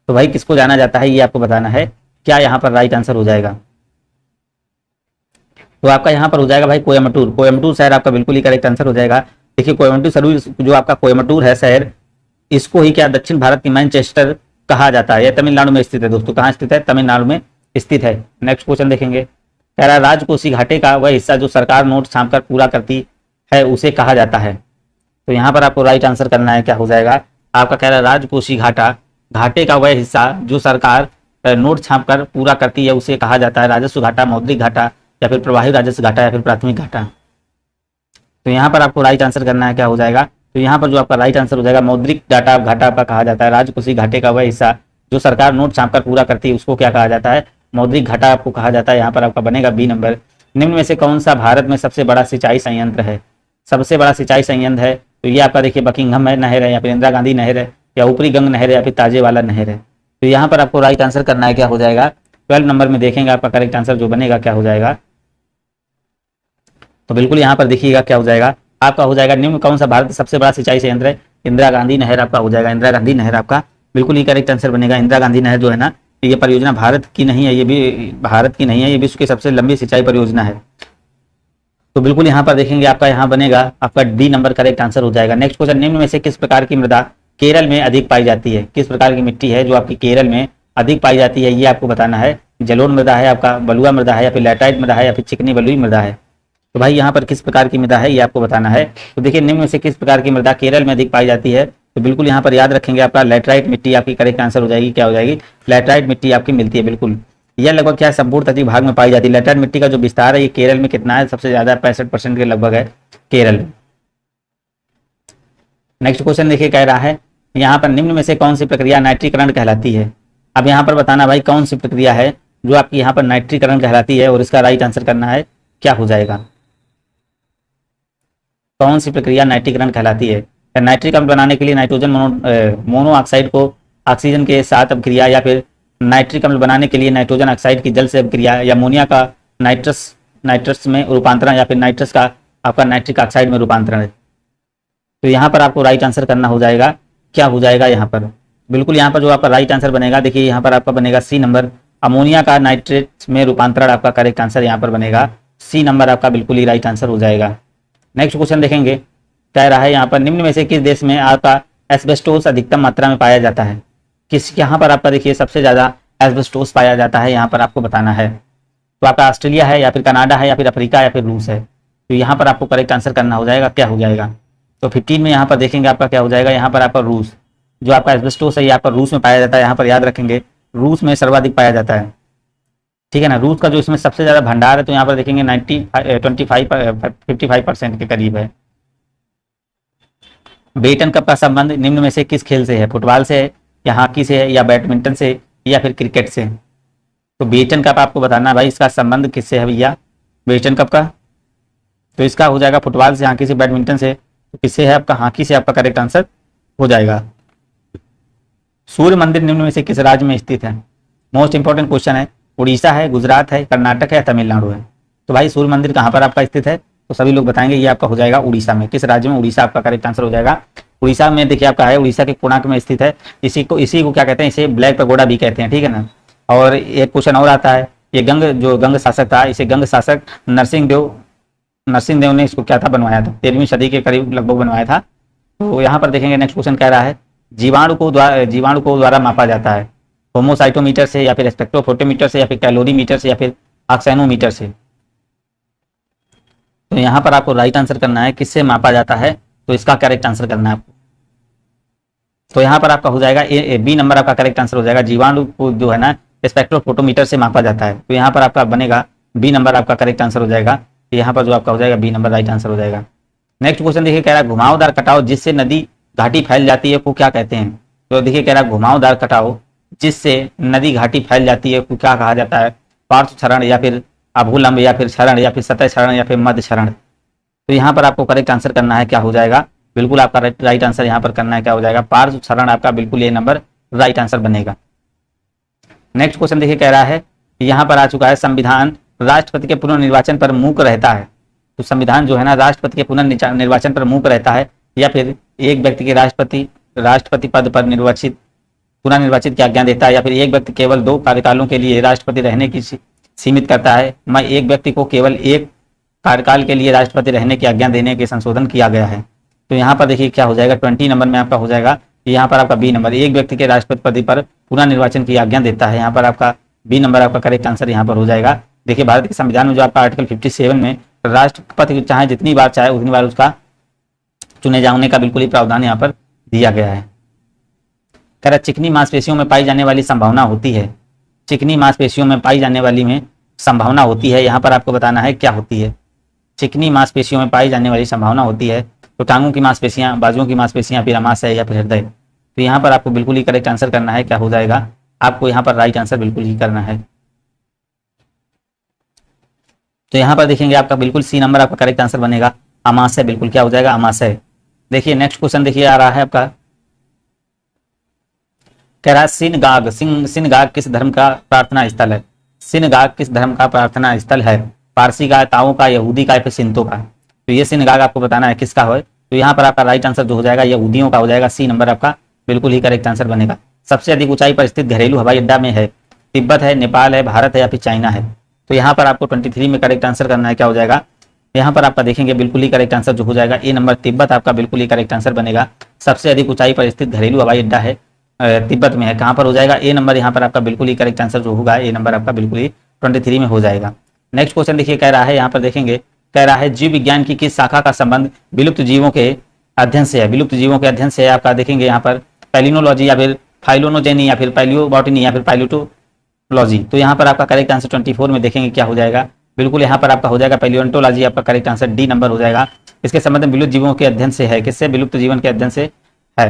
तो भाई किसको जाना जाता है ये आपको बताना है, क्या यहाँ पर राइट आंसर हो जाएगा? तो आपका यहाँ पर हो जाएगा भाई कोयम्बटूर। कोयम्बटूर शहर आपका बिल्कुल ही करेक्ट आंसर हो जाएगा। देखिए कोयम्बटूर जो आपका कोयम्बटूर है शहर, इसको ही क्या दक्षिण भारत की मैनचेस्टर कहा जाता है। यह तमिलनाडु में स्थित है दोस्तों। कहाँ स्थित है? तमिलनाडु में स्थित है। नेक्स्ट क्वेश्चन देखेंगे, कह रहा है राजकोषीय घाटे का वह हिस्सा जो सरकार नोट छापकर पूरा करती है उसे कहा जाता है। तो यहाँ पर आपको राइट आंसर करना है, क्या हो जाएगा आपका? कह रहा है राजकोषीय घाटे का वह हिस्सा जो सरकार नोट छापकर पूरा करती है उसे कहा जाता है राजस्व घाटा, मौद्रिक घाटा, या फिर प्रवाही राजस्व घाटा, या फिर प्राथमिक घाटा। तो यहाँ पर आपको राइट आंसर करना है, क्या हो जाएगा? तो यहाँ पर जो आपका राइट आंसर हो जाएगा मौद्रिक घाटा आपका कहा जाता है। राजकोषीय घाटे का वह हिस्सा जो सरकार नोट छापकर पूरा करती है उसको क्या कहा जाता है? मौद्रिक घाटा आपको कहा जाता है। यहाँ पर आपका बनेगा बी नंबर। निम्न में से कौन सा भारत में सबसे बड़ा सिंचाई संयंत्र है? सबसे बड़ा सिंचाई संयंत्र है तो ये आपका देखिए बकिंघम नहर है, या फिर इंदिरा गांधी नहर है, या ऊपरी गंग नहर है, या फिर ताजेवाला नहर है। तो यहाँ पर आपको राइट आंसर करना है, क्या हो जाएगा? 12 नंबर में देखेंगे आपका करेक्ट आंसर जो बनेगा क्या हो जाएगा। तो बिल्कुल यहाँ पर देखिएगा क्या हो जाएगा आपका हो जाएगा निम्न कौन सा भारत सबसे बड़ा सिंचाई संयंत्र है? इंदिरा गांधी नहर आपका हो जाएगा। इंदिरा गांधी नहर आपका बिल्कुल ही करेक्ट आंसर बनेगा। इंदिरा गांधी नहर जो है ना ये परियोजना भारत की नहीं है, ये भी भारत की नहीं है, ये विश्व की सबसे लंबी सिंचाई परियोजना है। तो बिल्कुल यहाँ पर देखेंगे आपका यहाँ बनेगा आपका डी नंबर करेक्ट आंसर हो जाएगा। नेक्स्ट क्वेश्चन, निम्न में से किस प्रकार की मृदा केरल में अधिक पाई जाती है? किस प्रकार की मिट्टी है जो आपकी केरल में अधिक पाई जाती है ये आपको बताना है। जलोढ़ मृदा है, आपका बलुआ मृदा है, या फिर लैटराइट मृदा है, या फिर चिकनी बलुई मृदा है। तो भाई यहाँ पर किस प्रकार की मृदा है ये आपको बताना है। तो देखिए निम्न में से किस प्रकार की मृदा केरल में अधिक पाई जाती है? तो बिल्कुल यहाँ पर याद रखेंगे आपका लैटराइट मिट्टी आपकी करेक्ट आंसर हो जाएगी। क्या हो जाएगी? लैटराइट मिट्टी आपकी मिलती है। बिल्कुल यह लगभग क्या है संपूर्ण तटीय भाग में पाई जाती है। लैटराइट मिट्टी का जो विस्तार है ये केरल में कितना है? सबसे ज्यादा 65% के लगभग है केरल में। नेक्स्ट क्वेश्चन देखिए कह रहा है यहाँ पर निम्न में से कौन सी प्रक्रिया नाइट्रीकरण कहलाती है? अब यहाँ पर बताना भाई कौन सी प्रक्रिया है जो आपकी यहाँ पर नाइट्रीकरण कहलाती है, और इसका राइट आंसर करना है, क्या हो जाएगा? कौन सी प्रक्रिया नाइट्रीकरण कहलाती है? नाइट्रिक अम्ल बनाने के लिए नाइट्रोजन मोनोऑक्साइड को ऑक्सीजन के साथ अभिक्रिया, या फिर नाइट्रिक अम्ल बनाने के लिए नाइट्रोजन ऑक्साइड की जल से अभिक्रिया, या अमोनिया का नाइट्रस में रूपांतरण, या फिर नाइट्रस का आपका नाइट्रिक ऑक्साइड में रूपांतरण है। तो यहाँ पर आपको राइट आंसर करना हो जाएगा, क्या हो जाएगा यहाँ पर? बिल्कुल यहाँ पर जो आपका राइट आंसर बनेगा देखिए यहाँ पर आपका बनेगा सी नंबर, अमोनिया का नाइट्रेट में रूपांतरण आपका करेक्ट आंसर यहाँ पर बनेगा सी नंबर आपका बिल्कुल ही राइट आंसर हो जाएगा। नेक्स्ट क्वेश्चन देखेंगे, कह रहा है यहाँ पर निम्न में से किस देश में आपका एस्बेस्टोस अधिकतम मात्रा में पाया जाता है? किस यहाँ पर आपका देखिए सबसे ज्यादा एस्बेस्टोस पाया जाता है यहाँ पर आपको बताना है। तो आपका ऑस्ट्रेलिया है, या फिर कनाडा है, या फिर अफ्रीका, या फिर रूस है। तो यहाँ पर आपको करेक्ट आंसर करना हो जाएगा, क्या हो जाएगा? तो 15 में यहाँ पर देखेंगे आपका क्या हो जाएगा, यहाँ पर आपका रूस, जो आपका एस्बेस्टोस है ये आपका रूस में पाया जाता है। यहाँ पर याद रखेंगे रूस में सर्वाधिक पाया जाता है, ठीक है ना। रूस का जो इसमें सबसे ज्यादा भंडार है तो यहाँ पर देखेंगे 55% के करीब है। बेटन कप का संबंध निम्न में से किस खेल से है? फुटबॉल से है, या हॉकी से है, या बैडमिंटन से, या फिर क्रिकेट से? तो बेटन कप आपको बताना भाई इसका संबंध किससे है भैया? बेटन कप का तो इसका हो जाएगा फुटबॉल से, हॉकी से, बैडमिंटन से। तो किससे है? आपका हॉकी से आपका करेक्ट आंसर हो जाएगा। सूर्य मंदिर निम्न में से किस राज्य में स्थित है? मोस्ट इंपॉर्टेंट क्वेश्चन है। उड़ीसा है, गुजरात है, कर्नाटक है, या तमिलनाडु है? तो भाई सूर्य मंदिर कहाँ पर आपका स्थित है? तो सभी लोग बताएंगे ये आपका हो जाएगा उड़ीसा में। किस राज्य में? उड़ीसा आपका करेक्ट आंसर हो जाएगा। उड़ीसा में देखिए आपका है, उड़ीसा के कोणार्क में स्थित है। इसी को क्या कहते हैं? इसे ब्लैक पगोडा भी कहते हैं, ठीक है ना। और एक क्वेश्चन और आता है, ये जो गंग शासक था, इसे गंग शासक नरसिंह देव ने इसको क्या था? बनवाया था, 13वीं सदी के करीब लगभग बनवाया था। तो यहाँ पर देखेंगे नेक्स्ट क्वेश्चन कह रहा है जीवाणु को द्वारा मापा जाता है, होमोसाइटोमीटर से या फिर स्पेक्ट्रोफोटोमीटर से या फिर कैलोरीमीटर से या फिर ऑक्सैनोमीटर से। तो यहाँ पर आपको राइट आंसर करना है किससे मापा जाता है, तो इसका करेक्ट आंसर करना है आपको। तो यहाँ पर आपका हो जाएगा बी नंबर आपका करेक्ट आंसर हो जाएगा। जीवाणु को जो है ना स्पेक्ट्रोफोटोमीटर से मापा जाता है, तो यहाँ पर आपका बनेगा बी नंबर आपका करेक्ट आंसर हो जाएगा। यहाँ पर जो आपका हो जाएगा बी नंबर राइट आंसर हो जाएगा। नेक्स्ट क्वेश्चन देखिए कह रहा है घुमावदार कटाव जिससे नदी घाटी फैल जाती है को क्या कहते हैं? तो देखिए कह रहा है घुमावदार कटाव जिससे नदी घाटी फैल जाती है को क्या कहा जाता है? पार्श्व क्षरण या फिर अभूलंब या फिर क्षरण या फिर सतह क्षरण या फिर मध्य क्षरण। तो यहाँ पर आपको करेक्ट आंसर करना है क्या हो जाएगा? बिल्कुल आपका राइट आंसर यहाँ पर करना है क्या हो जाएगा? पार्श्व क्षरण आपका बिल्कुल ये नंबर राइट आंसर बनेगा। नेक्स्ट क्वेश्चन देखिए कह रहा है यहाँ पर आ चुका है संविधान राष्ट्रपति के पुनर्निर्वाचन पर मूक रहता है। तो संविधान जो है ना राष्ट्रपति के पुनर्निर्वाचन पर मूक रहता है या फिर एक व्यक्ति के राष्ट्रपति पद पर पुनर्निर्वाचित की आज्ञा देता है या फिर एक व्यक्ति केवल 2 कार्यकालों के लिए राष्ट्रपति रहने की सीमित करता है। मैं एक व्यक्ति को केवल 1 कार्यकाल के लिए राष्ट्रपति रहने की आज्ञा देने के संशोधन किया गया है। तो यहाँ पर देखिए क्या हो जाएगा? 20 नंबर में आपका हो जाएगा यहाँ पर आपका बी नंबर, एक व्यक्ति के राष्ट्रपति पद पर पुनर्निर्वाचन की आज्ञा देता है। यहाँ पर आपका बी नंबर आपका करेक्ट आंसर यहाँ पर हो जाएगा। देखिए भारत के संविधान में जो आपका आर्टिकल 57 में राष्ट्रपति चाहे जितनी बार चाहे उतनी बार उसका चुने जाने का बिल्कुल ही प्रावधान यहाँ पर दिया गया है। कह रहा चिकनी मांसपेशियों में पाई जाने वाली संभावना होती है, चिकनी मांसपेशियों में पाई जाने वाली में संभावना होती है। यहाँ पर आपको बताना है क्या होती है? चिकनी मांसपेशियों में पाई जाने वाली संभावना होती है तो टांगों की मांसपेशियां, बाजुओं की मांसपेशियां, फिर अमाशय या फिर हृदय। तो यहाँ पर आपको बिल्कुल ही करेक्ट आंसर करना है क्या हो जाएगा? आपको यहाँ पर राइट आंसर बिल्कुल ही करना है। तो यहाँ पर देखेंगे आपका बिल्कुल सी नंबर आपका करेक्ट आंसर बनेगा, अमाशय। बिल्कुल क्या हो जाएगा? अमाशय। देखिए नेक्स्ट क्वेश्चन देखिए आ रहा है आपका, कह रहा है सिनगाग किस धर्म का प्रार्थना स्थल है? सिनगाग किस धर्म का प्रार्थना स्थल है? पारसी का, ताओ का, यहूदी का या फिर सिंतो का? तो ये सिनगाग आपको बताना है किसका है। तो यहाँ पर आपका राइट आंसर जो हो जाएगा यहूदियों का हो जाएगा। सी नंबर आपका बिल्कुल ही करेक्ट आंसर बनेगा। सबसे अधिक ऊंचाई पर स्थित घरेलू हवाई अड्डा में है तिब्बत है, नेपाल है, भारत है या फिर चाइना है? तो यहाँ पर आपको 23 में करेक्ट आंसर करना है क्या हो जाएगा? यहाँ पर आपका देखेंगे बिल्कुल ही करेक्ट आंसर जो हो जाएगा ए नंबर तिब्बत आपका बिल्कुल ही करेक्ट आंसर बनेगा। सबसे अधिक ऊंचाई पर स्थित घरेलू हवाई अड्डा है तिब्बत में है। कहाँ पर हो जाएगा? ए नंबर यहाँ पर आपका बिल्कुल ही करेक्ट आंसर जो होगा ए नंबर आपका बिल्कुल ही 23 में हो जाएगा। नेक्स्ट क्वेश्चन देखिए कह रहा है, यहाँ पर देखेंगे कह रहा है जीव विज्ञान की किस शाखा का संबंध विलुप्त जीवों के अध्ययन से है? विलुप्त जीवों के अध्ययन से है आपका देखेंगे यहाँ पर पैलिनोलॉजी या फिर फाइलोनोजेनी या फिर पैलियोबॉटनी या फिर पैलियोटोलॉजी। तो यहाँ पर आपका करेक्ट आंसर 24 में देखेंगे क्या हो जाएगा? बिल्कुल यहाँ पर आपका हो जाएगा पैलियोंटोलॉजी आपका करेक्ट आंसर डी नंबर हो जाएगा। इसके संबंध में विलुप्त जीवों के अध्ययन से है। किससे? विलुप्त जीवन के अध्ययन से है।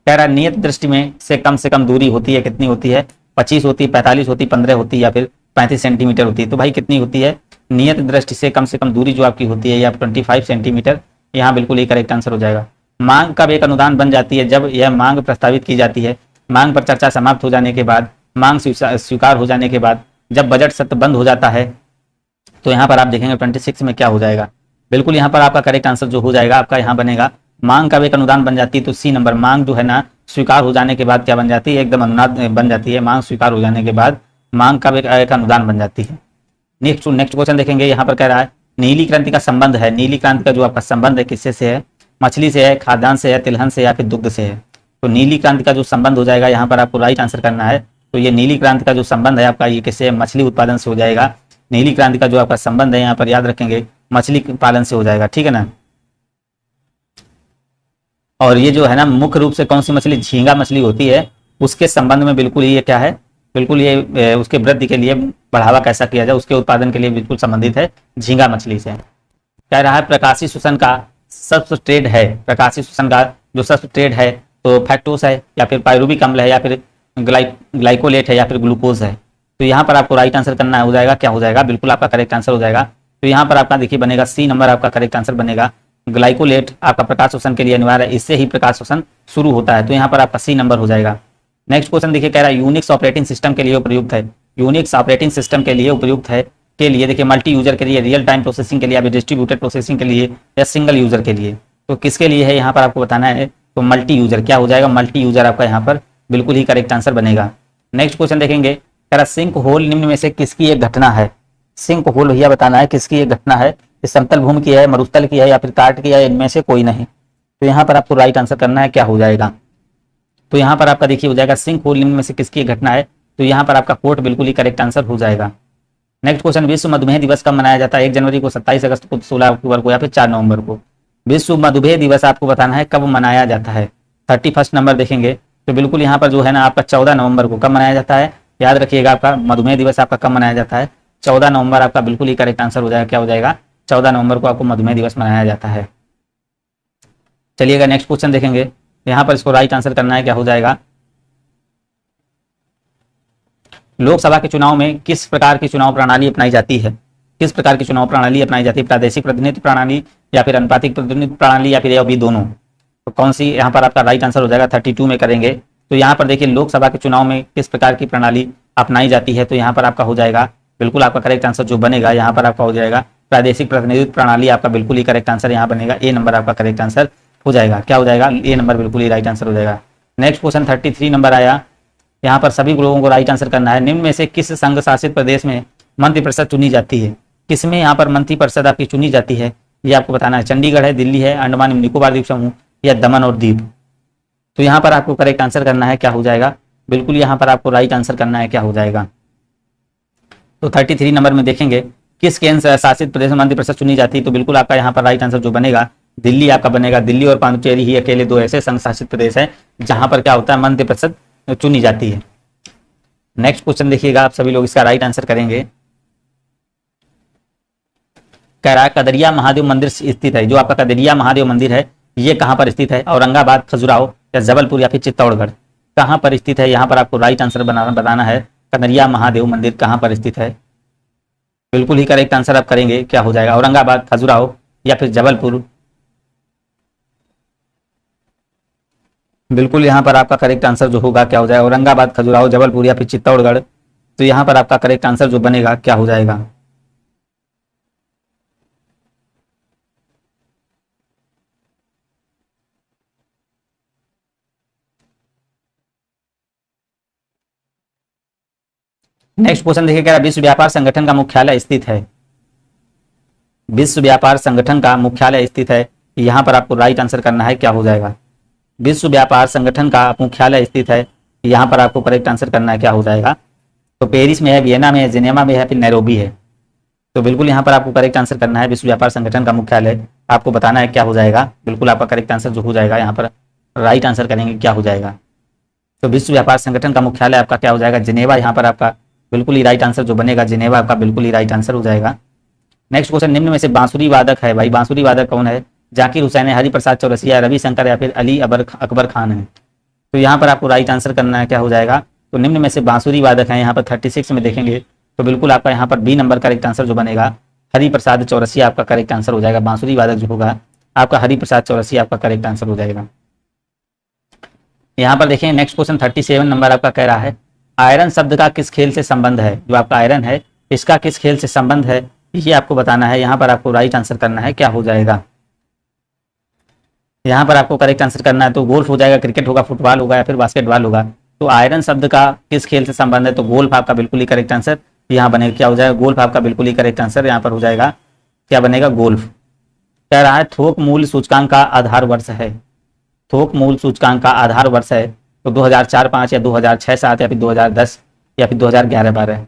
कह रहा नियत दृष्टि में से कम दूरी होती है, कितनी होती है? 25 होती है, 45 होती, 15 होती या फिर 35 सेंटीमीटर होती है? तो भाई कितनी होती है? नियत दृष्टि से कम दूरी जो आपकी होती है या 25 सेंटीमीटर। यहाँ बिल्कुल ही करेक्ट आंसर हो जाएगा। मांग कब एक अनुदान बन जाती है? जब यह मांग प्रस्तावित की जाती है, मांग पर चर्चा समाप्त हो जाने के बाद, मांग स्वीकार हो जाने के बाद, जब बजट सत्र बंद हो जाता है। तो यहाँ पर आप देखेंगे 26 में क्या हो जाएगा? बिल्कुल यहाँ पर आपका करेक्ट आंसर जो हो जाएगा आपका यहाँ बनेगा मांग कब एक अनुदान बन जाती है? तो सी नंबर मांग जो है ना स्वीकार हो जाने के बाद क्या बन जाती है? एकदम अनुदान बन जाती है। मांग स्वीकार हो जाने के बाद मांग कब एक अनुदान बन जाती है। नेक्स्ट क्वेश्चन देखेंगे, यहाँ पर कह रहा है नीली क्रांति का संबंध है, नीली क्रांति का जो आपका संबंध है किससे से है? मछली से है, खाद्यान्न से है, तिलहन से या फिर दुग्ध से है? तो नीली क्रांति का जो संबंध हो जाएगा यहाँ पर आपको राइट आंसर करना है। तो ये नीली क्रांति का जो संबंध है आपका ये किससे? मछली उत्पादन से हो जाएगा। नीली क्रांति का जो आपका संबंध है यहाँ पर याद रखेंगे मछली पालन से हो जाएगा, ठीक है ना। और ये जो है ना मुख्य रूप से कौन सी मछली? झींगा मछली होती है, उसके संबंध में बिल्कुल ये क्या है? बिल्कुल ये उसके वृद्धि के लिए बढ़ावा कैसा किया जाए उसके उत्पादन के लिए बिल्कुल संबंधित है झींगा मछली से। कह रहा है प्रकाशीय श्वसन का सबस्ट्रेट है, प्रकाशीय श्वसन का जो सबस्ट्रेट है तो फैक्टोस है या फिर पायरुविक अम्ल है या फिर ग्लाइकोलेट है या फिर ग्लूकोज है? तो यहाँ पर आपको राइट आंसर करना हो जाएगा क्या हो जाएगा? बिल्कुल आपका करेक्ट आंसर हो जाएगा। तो यहाँ पर आपका देखिए बनेगा सी नंबर आपका करेक्ट आंसर बनेगा। ग्लाइकोलेट आपका प्रकाश श्वसन के लिए अनिवार्य है, इससे ही प्रकाश श्वसन शुरू होता है। तो यहाँ पर आपका सी नंबर हो जाएगा। नेक्स्ट क्वेश्चन देखिए कह रहा है यूनिक्स ऑपरेटिंग सिस्टम के लिए उपयुक्त है, यूनिक्स ऑपरेटिंग सिस्टम के लिए उपयुक्त है के लिए, देखिए मल्टी यूजर के लिए, रियल टाइम प्रोसेसिंग के लिए, या डिस्ट्रीब्यूटेड प्रोसेसिंग के लिए, या सिंगल यूजर के लिए। तो किसके लिए है यहाँ पर आपको बताना है, तो मल्टी यूजर क्या हो जाएगा, मल्टी यूजर आपका यहाँ पर बिल्कुल ही करेक्ट आंसर बनेगा। नेक्स्ट क्वेश्चन देखेंगे, कह सिंक होल निम्न में से किसकी एक घटना है। सिंक होल भैया बताना है किसकी एक घटना है, समतल भूमि की है, मरुस्थल की है, या फिर काट की है, इनमें से कोई नहीं। तो यहाँ पर आपको राइट आंसर करना है, क्या हो जाएगा। तो यहाँ पर आपका देखिए हो जाएगा सिंक होल निम्न में से किसकी एक घटना है, तो यहाँ पर आपका कोट बिल्कुल ही करेक्ट आंसर हो जाएगा। नेक्स्ट क्वेश्चन, विश्व मधुमेह दिवस कब मनाया जाता है, 1 जनवरी को, 27 अगस्त को, 16 अक्टूबर को, या फिर 4 नवंबर को। विश्व मधुमेह दिवस आपको बताना है कब मनाया जाता है। 31 नंबर देखेंगे तो बिल्कुल यहाँ पर जो है ना आपका 14 नवंबर को कब मनाया जाता है, याद रखिएगा आपका मधुमेह दिवस आपका कब मनाया जाता है, 14 नवंबर आपका बिल्कुल ही करेक्ट आंसर हो जाएगा। क्या हो जाएगा, 14 नवंबर को आपको मधुमेह दिवस मनाया जाता है। चलिएगा नेक्स्ट क्वेश्चन देखेंगे, यहाँ पर इसको राइट आंसर करना है, क्या हो जाएगा। लोकसभा के चुनाव में किस प्रकार की चुनाव प्रणाली अपनाई जाती है, किस प्रकार की चुनाव प्रणाली अपनाई जाती है, प्रादेशिक प्रतिनिधित्व प्रणाली, या फिर अनुपातिक प्रतिनिधित्व प्रणाली, या फिर अभी दोनों। तो कौन सी यहाँ पर आपका राइट आंसर हो जाएगा, 32 में करेंगे। तो यहाँ पर देखिए लोकसभा के चुनाव में किस प्रकार की प्रणाली अपनाई जाती है, तो यहाँ पर आपका हो जाएगा बिल्कुल आपका करेक्ट आंसर जो बनेगा यहाँ पर आपका हो जाएगा प्रादेशिक प्रतिनिधित्व प्रणाली, आपका बिल्कुल ही करेक्ट आंसर यहाँ बनेगा, ए नंबर आपका करेक्ट आंसर हो जाएगा। क्या हो जाएगा, ए नंबर बिल्कुल ही राइट आंसर हो जाएगा। नेक्स्ट क्वेश्चन 33 नंबर आया, यहाँ पर सभी लोगों को राइट आंसर करना है, निम्न में से किस संघ शासित प्रदेश में मंत्रिपरिषद चुनी जाती है, किसमें यहाँ पर मंत्रिपरिषद आपकी चुनी जाती है, ये आपको बताना है। चंडीगढ़ है, दिल्ली है, अंडमान निकोबार द्वीप समूह, या दमन और दीव। तो यहाँ पर आपको करेक्ट आंसर करना है, क्या हो जाएगा, बिल्कुल यहाँ पर आपको राइट आंसर करना है, क्या हो जाएगा। तो 33 नंबर में देखेंगे किस केंद्र शासित प्रदेश में मंत्रिपरिषद चुनी जाती है, तो बिल्कुल आपका यहाँ पर राइट आंसर जो बनेगा दिल्ली आपका बनेगा। दिल्ली और पांडिचेरी ही अकेले 2 ऐसे संघ शासित प्रदेश है जहां पर क्या होता है मंत्रिपरिषद चुनी जाती है। नेक्स्ट क्वेश्चन देखिएगा, आप सभी लोग इसका राइट आंसर करेंगे। कह रहा है कदरिया महादेव मंदिर स्थित है, जो आपका कदरिया महादेव मंदिर है ये कहां पर स्थित है, औरंगाबाद, खजुराहो, या जबलपुर, या फिर चित्तौड़गढ़, कहां पर स्थित है, यहाँ पर आपको राइट आंसर बताना है। कदरिया महादेव मंदिर कहां पर स्थित है, बिल्कुल ही करेक्ट आंसर आप करेंगे, क्या हो जाएगा, औरंगाबाद, खजुराहो, या फिर जबलपुर। बिल्कुल यहाँ पर आपका करेक्ट आंसर जो होगा क्या हो जाएगा, औरंगाबाद, खजुराहो, जबलपुर, या फिर चित्तौड़गढ़। तो यहाँ पर आपका करेक्ट आंसर जो बनेगा क्या हो जाएगा। नेक्स्ट क्वेश्चन देखिए, क्या विश्व व्यापार संगठन का मुख्यालय स्थित है, विश्व व्यापार संगठन का मुख्यालय स्थित है, यहाँ पर आपको राइट आंसर करना है, क्या हो जाएगा। विश्व व्यापार संगठन का मुख्यालय स्थित है, यहाँ पर आपको करेक्ट आंसर करना है, क्या हो जाएगा। तो पेरिस में है, वियना में है, जिनेवा में है, फिर नैरोबी है। तो बिल्कुल यहाँ पर आपको करेक्ट आंसर करना है, विश्व व्यापार संगठन का मुख्यालय आपको बताना है, क्या हो जाएगा। बिल्कुल आपका करेक्ट आंसर जो हो जाएगा यहाँ पर राइट आंसर करेंगे, क्या हो जाएगा। तो विश्व व्यापार संगठन का मुख्यालय आपका क्या हो जाएगा, जिनेवा, यहाँ पर आपका बिल्कुल ही राइट आंसर जो बनेगा जिनेवा आपका बिल्कुल ही राइट आंसर हो जाएगा। नेक्स्ट क्वेश्चन, निम्न में से बांसुरी वादक है, भाई बांसुरी वादक कौन है, जाकिर हुसैन है, हरिप्रसाद चौरसिया, रविशंकर, या फिर अली अकबर खान है। तो यहाँ पर आपको राइट आंसर करना है, क्या हो जाएगा। तो निम्न में से बांसुरी वादक है, यहाँ पर 36 में देखेंगे तो बिल्कुल आपका यहाँ पर बी नंबर करेक्ट आंसर जो बनेगा हरिप्रसाद चौरसिया आपका करेक्ट आंसर हो जाएगा। बांसुरी वादक जो होगा आपका हरिप्रसाद चौरसिया आपका करेक्ट आंसर हो जाएगा। यहाँ पर देखें नेक्स्ट क्वेश्चन 37 नंबर आपका कह रहा है, आयरन शब्द का किस खेल से संबंध है, जो आपका आयरन है इसका किस खेल से संबंध है ये आपको बताना है। यहाँ पर आपको राइट आंसर करना है, क्या हो जाएगा। यहाँ पर आपको करेक्ट आंसर करना है, तो गोल्फ हो जाएगा, क्रिकेट होगा, फुटबॉल होगा, या फिर बास्केटबॉल होगा। तो आयरन शब्द का किस खेल से संबंध है, तो गोल्फ आपका बिल्कुल ही करेक्ट आंसर यहाँ बनेगा, क्या हो जाएगा, गोल्फ आपका बिल्कुल ही करेक्ट आंसर यहाँ पर हो जाएगा, क्या बनेगा, गोल्फ। कह रहा है थोक मूल्य सूचकांक का आधार वर्ष है, थोक मूल्य सूचकांक का आधार वर्ष है तो 2004-05 या 2006-07 या फिर 2010 या फिर 2011-12।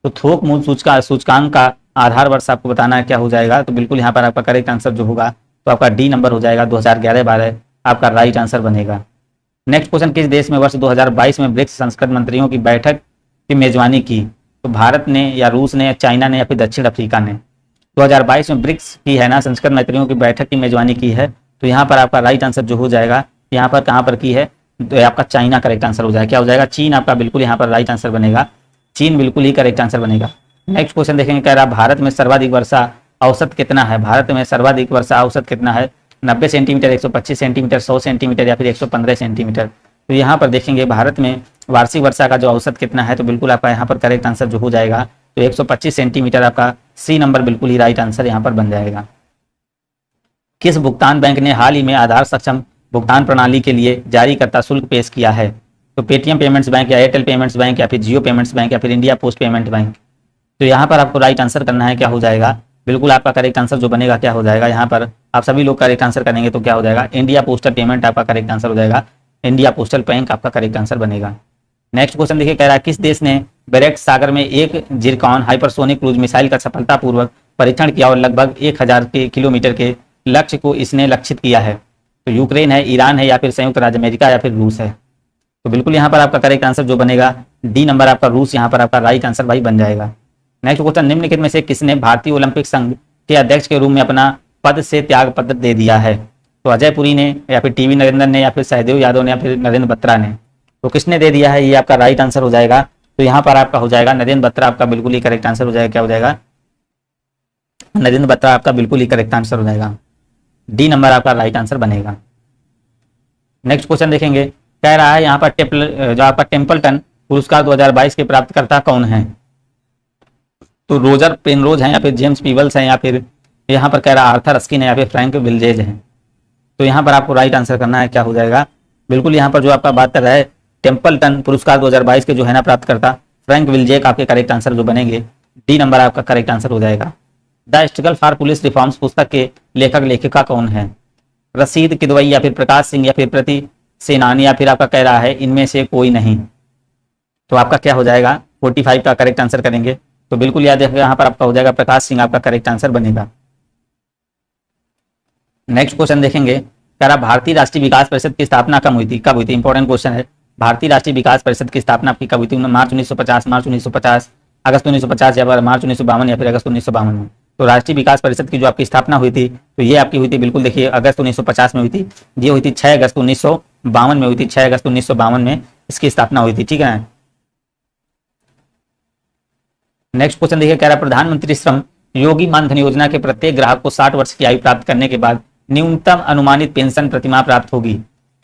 तो थोक मूल्य सूचकांक का आधार वर्ष आपको बताना है, क्या हो जाएगा। तो बिल्कुल यहाँ पर आपका करेक्ट आंसर जो होगा तो आपका डी नंबर हो जाएगा, 2011-12 आपका राइट आंसर बनेगा। नेक्स्ट क्वेश्चन, किस देश में वर्ष 2022 में ब्रिक्स संस्कृत मंत्रियों की बैठक की मेजबानी की, तो भारत ने या रूस ने या चाइना ने या फिर दक्षिण अफ्रीका ने। 2022 में ब्रिक्स की है ना संस्कृत मंत्रियों की बैठक की मेजबानी की है, तो यहाँ पर आपका राइट आंसर जो हो जाएगा यहाँ पर कहाँ पर की है, तो आपका चाइना करेक्ट आंसर हो जाएगा, क्या हो जाएगा, चीन आपका बिल्कुल यहाँ पर राइट आंसर बनेगा, चीन बिल्कुल ही करेक्ट आंसर बनेगा। नेक्स्ट क्वेश्चन देखेंगे, कह रहा भारत में सर्वाधिक वर्षा औसत कितना है, भारत में सर्वाधिक वर्षा औसत कितना है, 90 सेंटीमीटर, 125 सेंटीमीटर, 100 सेंटीमीटर या फिर 115 सेंटीमीटर। तो यहाँ पर देखेंगे भारत में वार्षिक वर्षा का जो औसत कितना है, तो बिल्कुल आपका यहाँ पर करेक्ट आंसर जो हो जाएगा तो 125 सेंटीमीटर आपका सी नंबर बिल्कुल ही राइट आंसर यहाँ पर बन जाएगा। किस भुगतान बैंक ने हाल ही में आधार सक्षम भुगतान प्रणाली के लिए जारी करता शुल्क पेश किया है? तो पेटीएम पेमेंट्स बैंक या एयरटेल पेमेंट्स बैंक या फिर जियो पेमेंट्स बैंक या फिर इंडिया पोस्ट पेमेंट बैंक। तो यहाँ पर आपको राइट आंसर करना है, क्या हो जाएगा, बिल्कुल आपका करेक्ट आंसर जो बनेगा क्या हो जाएगा, यहाँ पर आप सभी लोग करेक्ट आंसर करेंगे तो क्या हो जाएगा, इंडिया पोस्टल पेमेंट आपका करेक्ट आंसर हो जाएगा, इंडिया पोस्टल बैंक आपका करेक्ट आंसर बनेगा। नेक्स्ट क्वेश्चन देखिए, कह रहा है किस देश ने बेरेक्ट सागर में एक जिरकॉन हाइपरसोनिक क्रूज मिसाइल का सफलतापूर्वक परीक्षण किया और लगभग 1000 किलोमीटर के लक्ष्य को इसने लक्षित किया है? तो यूक्रेन है, ईरान है या फिर संयुक्त राज्य अमेरिका या फिर रूस है? तो बिल्कुल यहाँ पर आपका करेक्ट आंसर जो बनेगा डी नंबर आपका रूस यहाँ पर आपका राइट आंसर भाई बन जाएगा। नेक्स्ट क्वेश्चन, निम्नलिखित में से किसने भारतीय ओलंपिक संघ के अध्यक्ष के रूप में अपना पद से त्याग पत्र दे दिया है? तो अजय पुरी ने या फिर टीवी नरेंद्र ने या फिर सहदेव यादव ने या फिर नरेंद्र बत्रा ने? तो किसने दे दिया है, ये आपका राइट आंसर हो जाएगा। तो यहाँ पर आपका हो जाएगा नरेंद्र बत्रा आपका बिल्कुल ही करेक्ट आंसर हो जाएगा। क्या हो जाएगा, नरेंद्र बत्रा आपका बिल्कुल ही करेक्ट आंसर हो जाएगा, डी नंबर आपका राइट आंसर बनेगा। नेक्स्ट क्वेश्चन देखेंगे, कह रहा है यहाँ पर जो आपका टेम्पल्टन पुरस्कार 2022 के प्राप्तकर्ता कौन है? तो रोजर पेनरोज हैं या फिर जेम्स पीबल्स हैं या फिर यहाँ पर कह रहा है आर्थर अस्किन है या फिर फ्रैंक विल्जेज हैं? तो यहाँ पर आपको राइट आंसर करना है, क्या हो जाएगा, बिल्कुल यहाँ पर जो आपका बात कर रहा है टेम्पल्टन पुरस्कार 2022 के जो है ना प्राप्तकर्ता फ्रैंक विल्जेक आपके करेक्ट आंसर जो बनेंगे, डी नंबर आपका करेक्ट आंसर हो जाएगा। The struggle for police reforms पुस्तक के लेखक लेखिका कौन है? रशीद किदवई या फिर प्रकाश सिंह या फिर प्रति सेनानी या फिर आपका कह रहा है इनमें से कोई नहीं? तो आपका क्या हो जाएगा, 45 का करेक्ट आंसर करेंगे तो बिल्कुल याद रखिएगा यहाँ पर आपका हो जाएगा प्रकाश सिंह आपका करेक्ट आंसर बनेगा। नेक्स्ट क्वेश्चन देखेंगे, कह रहा भारतीय राष्ट्रीय विकास परिषद की स्थापना कब हुई थी? इंपॉर्टेंट क्वेश्चन है। भारतीय राष्ट्रीय विकास परिषद की स्थापना आपकी कब हुई थी? मार्च 1950, अगस्त 1950 या फिर मार्च 1952 या फिर अगस्त 1952 में? तो राष्ट्रीय विकास परिषद की जो आपकी स्थापना हुई थी तो ये आपकी हुई थी बिल्कुल देखिए अगस्त 1950 में हुई थी। ये हुई थी 6 अगस्त 1952 में हुई थी, 6 अगस्त 1952 में इसकी स्थापना हुई थी, ठीक है। नेक्स्ट क्वेश्चन देखिए, कह रहा है प्रधानमंत्री श्रम योगी मानधन योजना के प्रत्येक ग्राहक को 60 वर्ष की आयु प्राप्त करने के बाद न्यूनतम अनुमानित पेंशन प्रतिमाह प्राप्त होगी।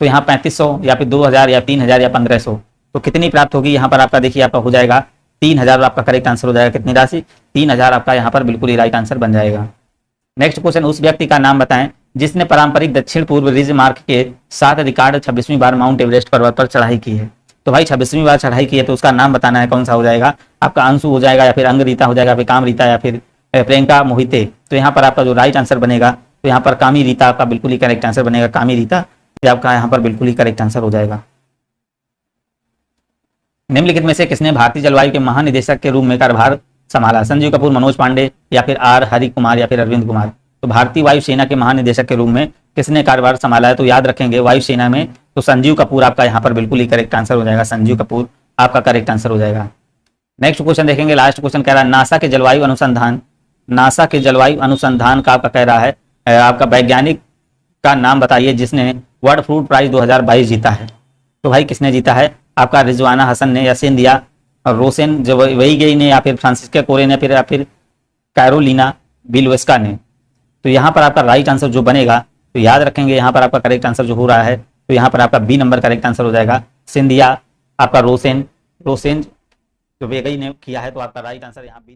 तो यहाँ 3500 या फिर 2000 या 3000 या 1500, तो कितनी प्राप्त होगी? यहाँ पर आपका देखिए आपका हो जाएगा 3000 आपका करेक्ट आंसर हो जाएगा। कितनी राशि? 3000 आपका यहाँ पर बिल्कुल ही राइट आंसर बन जाएगा। नेक्स्ट क्वेश्चन, उस व्यक्ति का नाम बताएं जिसने पारंपरिक दक्षिण पूर्व रिज मार्ग के साथ रिकॉर्ड 26वीं बार माउंट एवरेस्ट पर्वत पर चढ़ाई की है। तो भाई 26वीं बार चढ़ाई की है तो उसका नाम बताना है, कौन सा हो जाएगा? आपका अंशु हो जाएगा या फिर अंगरीता हो जाएगा या फिर कामरीता या फिर प्रियंका मोहिते? तो यहाँ पर आपका जो राइट आंसर बनेगा तो यहाँ पर कामी रीता आपका बिल्कुल ही करेक्ट आंसर बनेगा। कामी रीता ये आपका यहाँ पर बिल्कुल ही करेक्ट आंसर हो जाएगा। निम्नलिखित में से किसने भारतीय जलवायु के महानिदेशक के रूप में कार्यभार संभाला? संजीव कपूर, मनोज पांडे या फिर आर हरि कुमार या फिर अरविंद कुमार? तो भारतीय वायुसेना के महानिदेशक के रूप में किसने कार्यभार संभाला है? तो याद रखेंगे वायुसेना में तो संजीव कपूर आपका यहाँ पर बिल्कुल ही करेक्ट आंसर हो जाएगा। संजीव कपूर आपका करेक्ट आंसर हो जाएगा। नेक्स्ट क्वेश्चन देखेंगे, लास्ट क्वेश्चन कह रहा है नासा के जलवायु अनुसंधान का आपका कह रहा है आपका वैज्ञानिक का नाम बताइए जिसने वर्ल्ड फ्रूट प्राइज 2022 जीता है। तो भाई किसने जीता है? आपका रिजवाना हसन ने या सिंधिया रोसेन वही ने या फिर फ्रांसिस्का कोरे ने या फिर कैरोलिना बिलवेस्का ने? तो यहाँ पर आपका राइट आंसर जो बनेगा तो याद रखेंगे यहाँ पर आपका करेक्ट आंसर जो हो रहा है तो यहाँ पर आपका बी नंबर करेक्ट आंसर हो जाएगा। सिंधिया आपका रोसेन जो वेगई ने किया है तो आपका राइट आंसर यहाँ बी नंबर।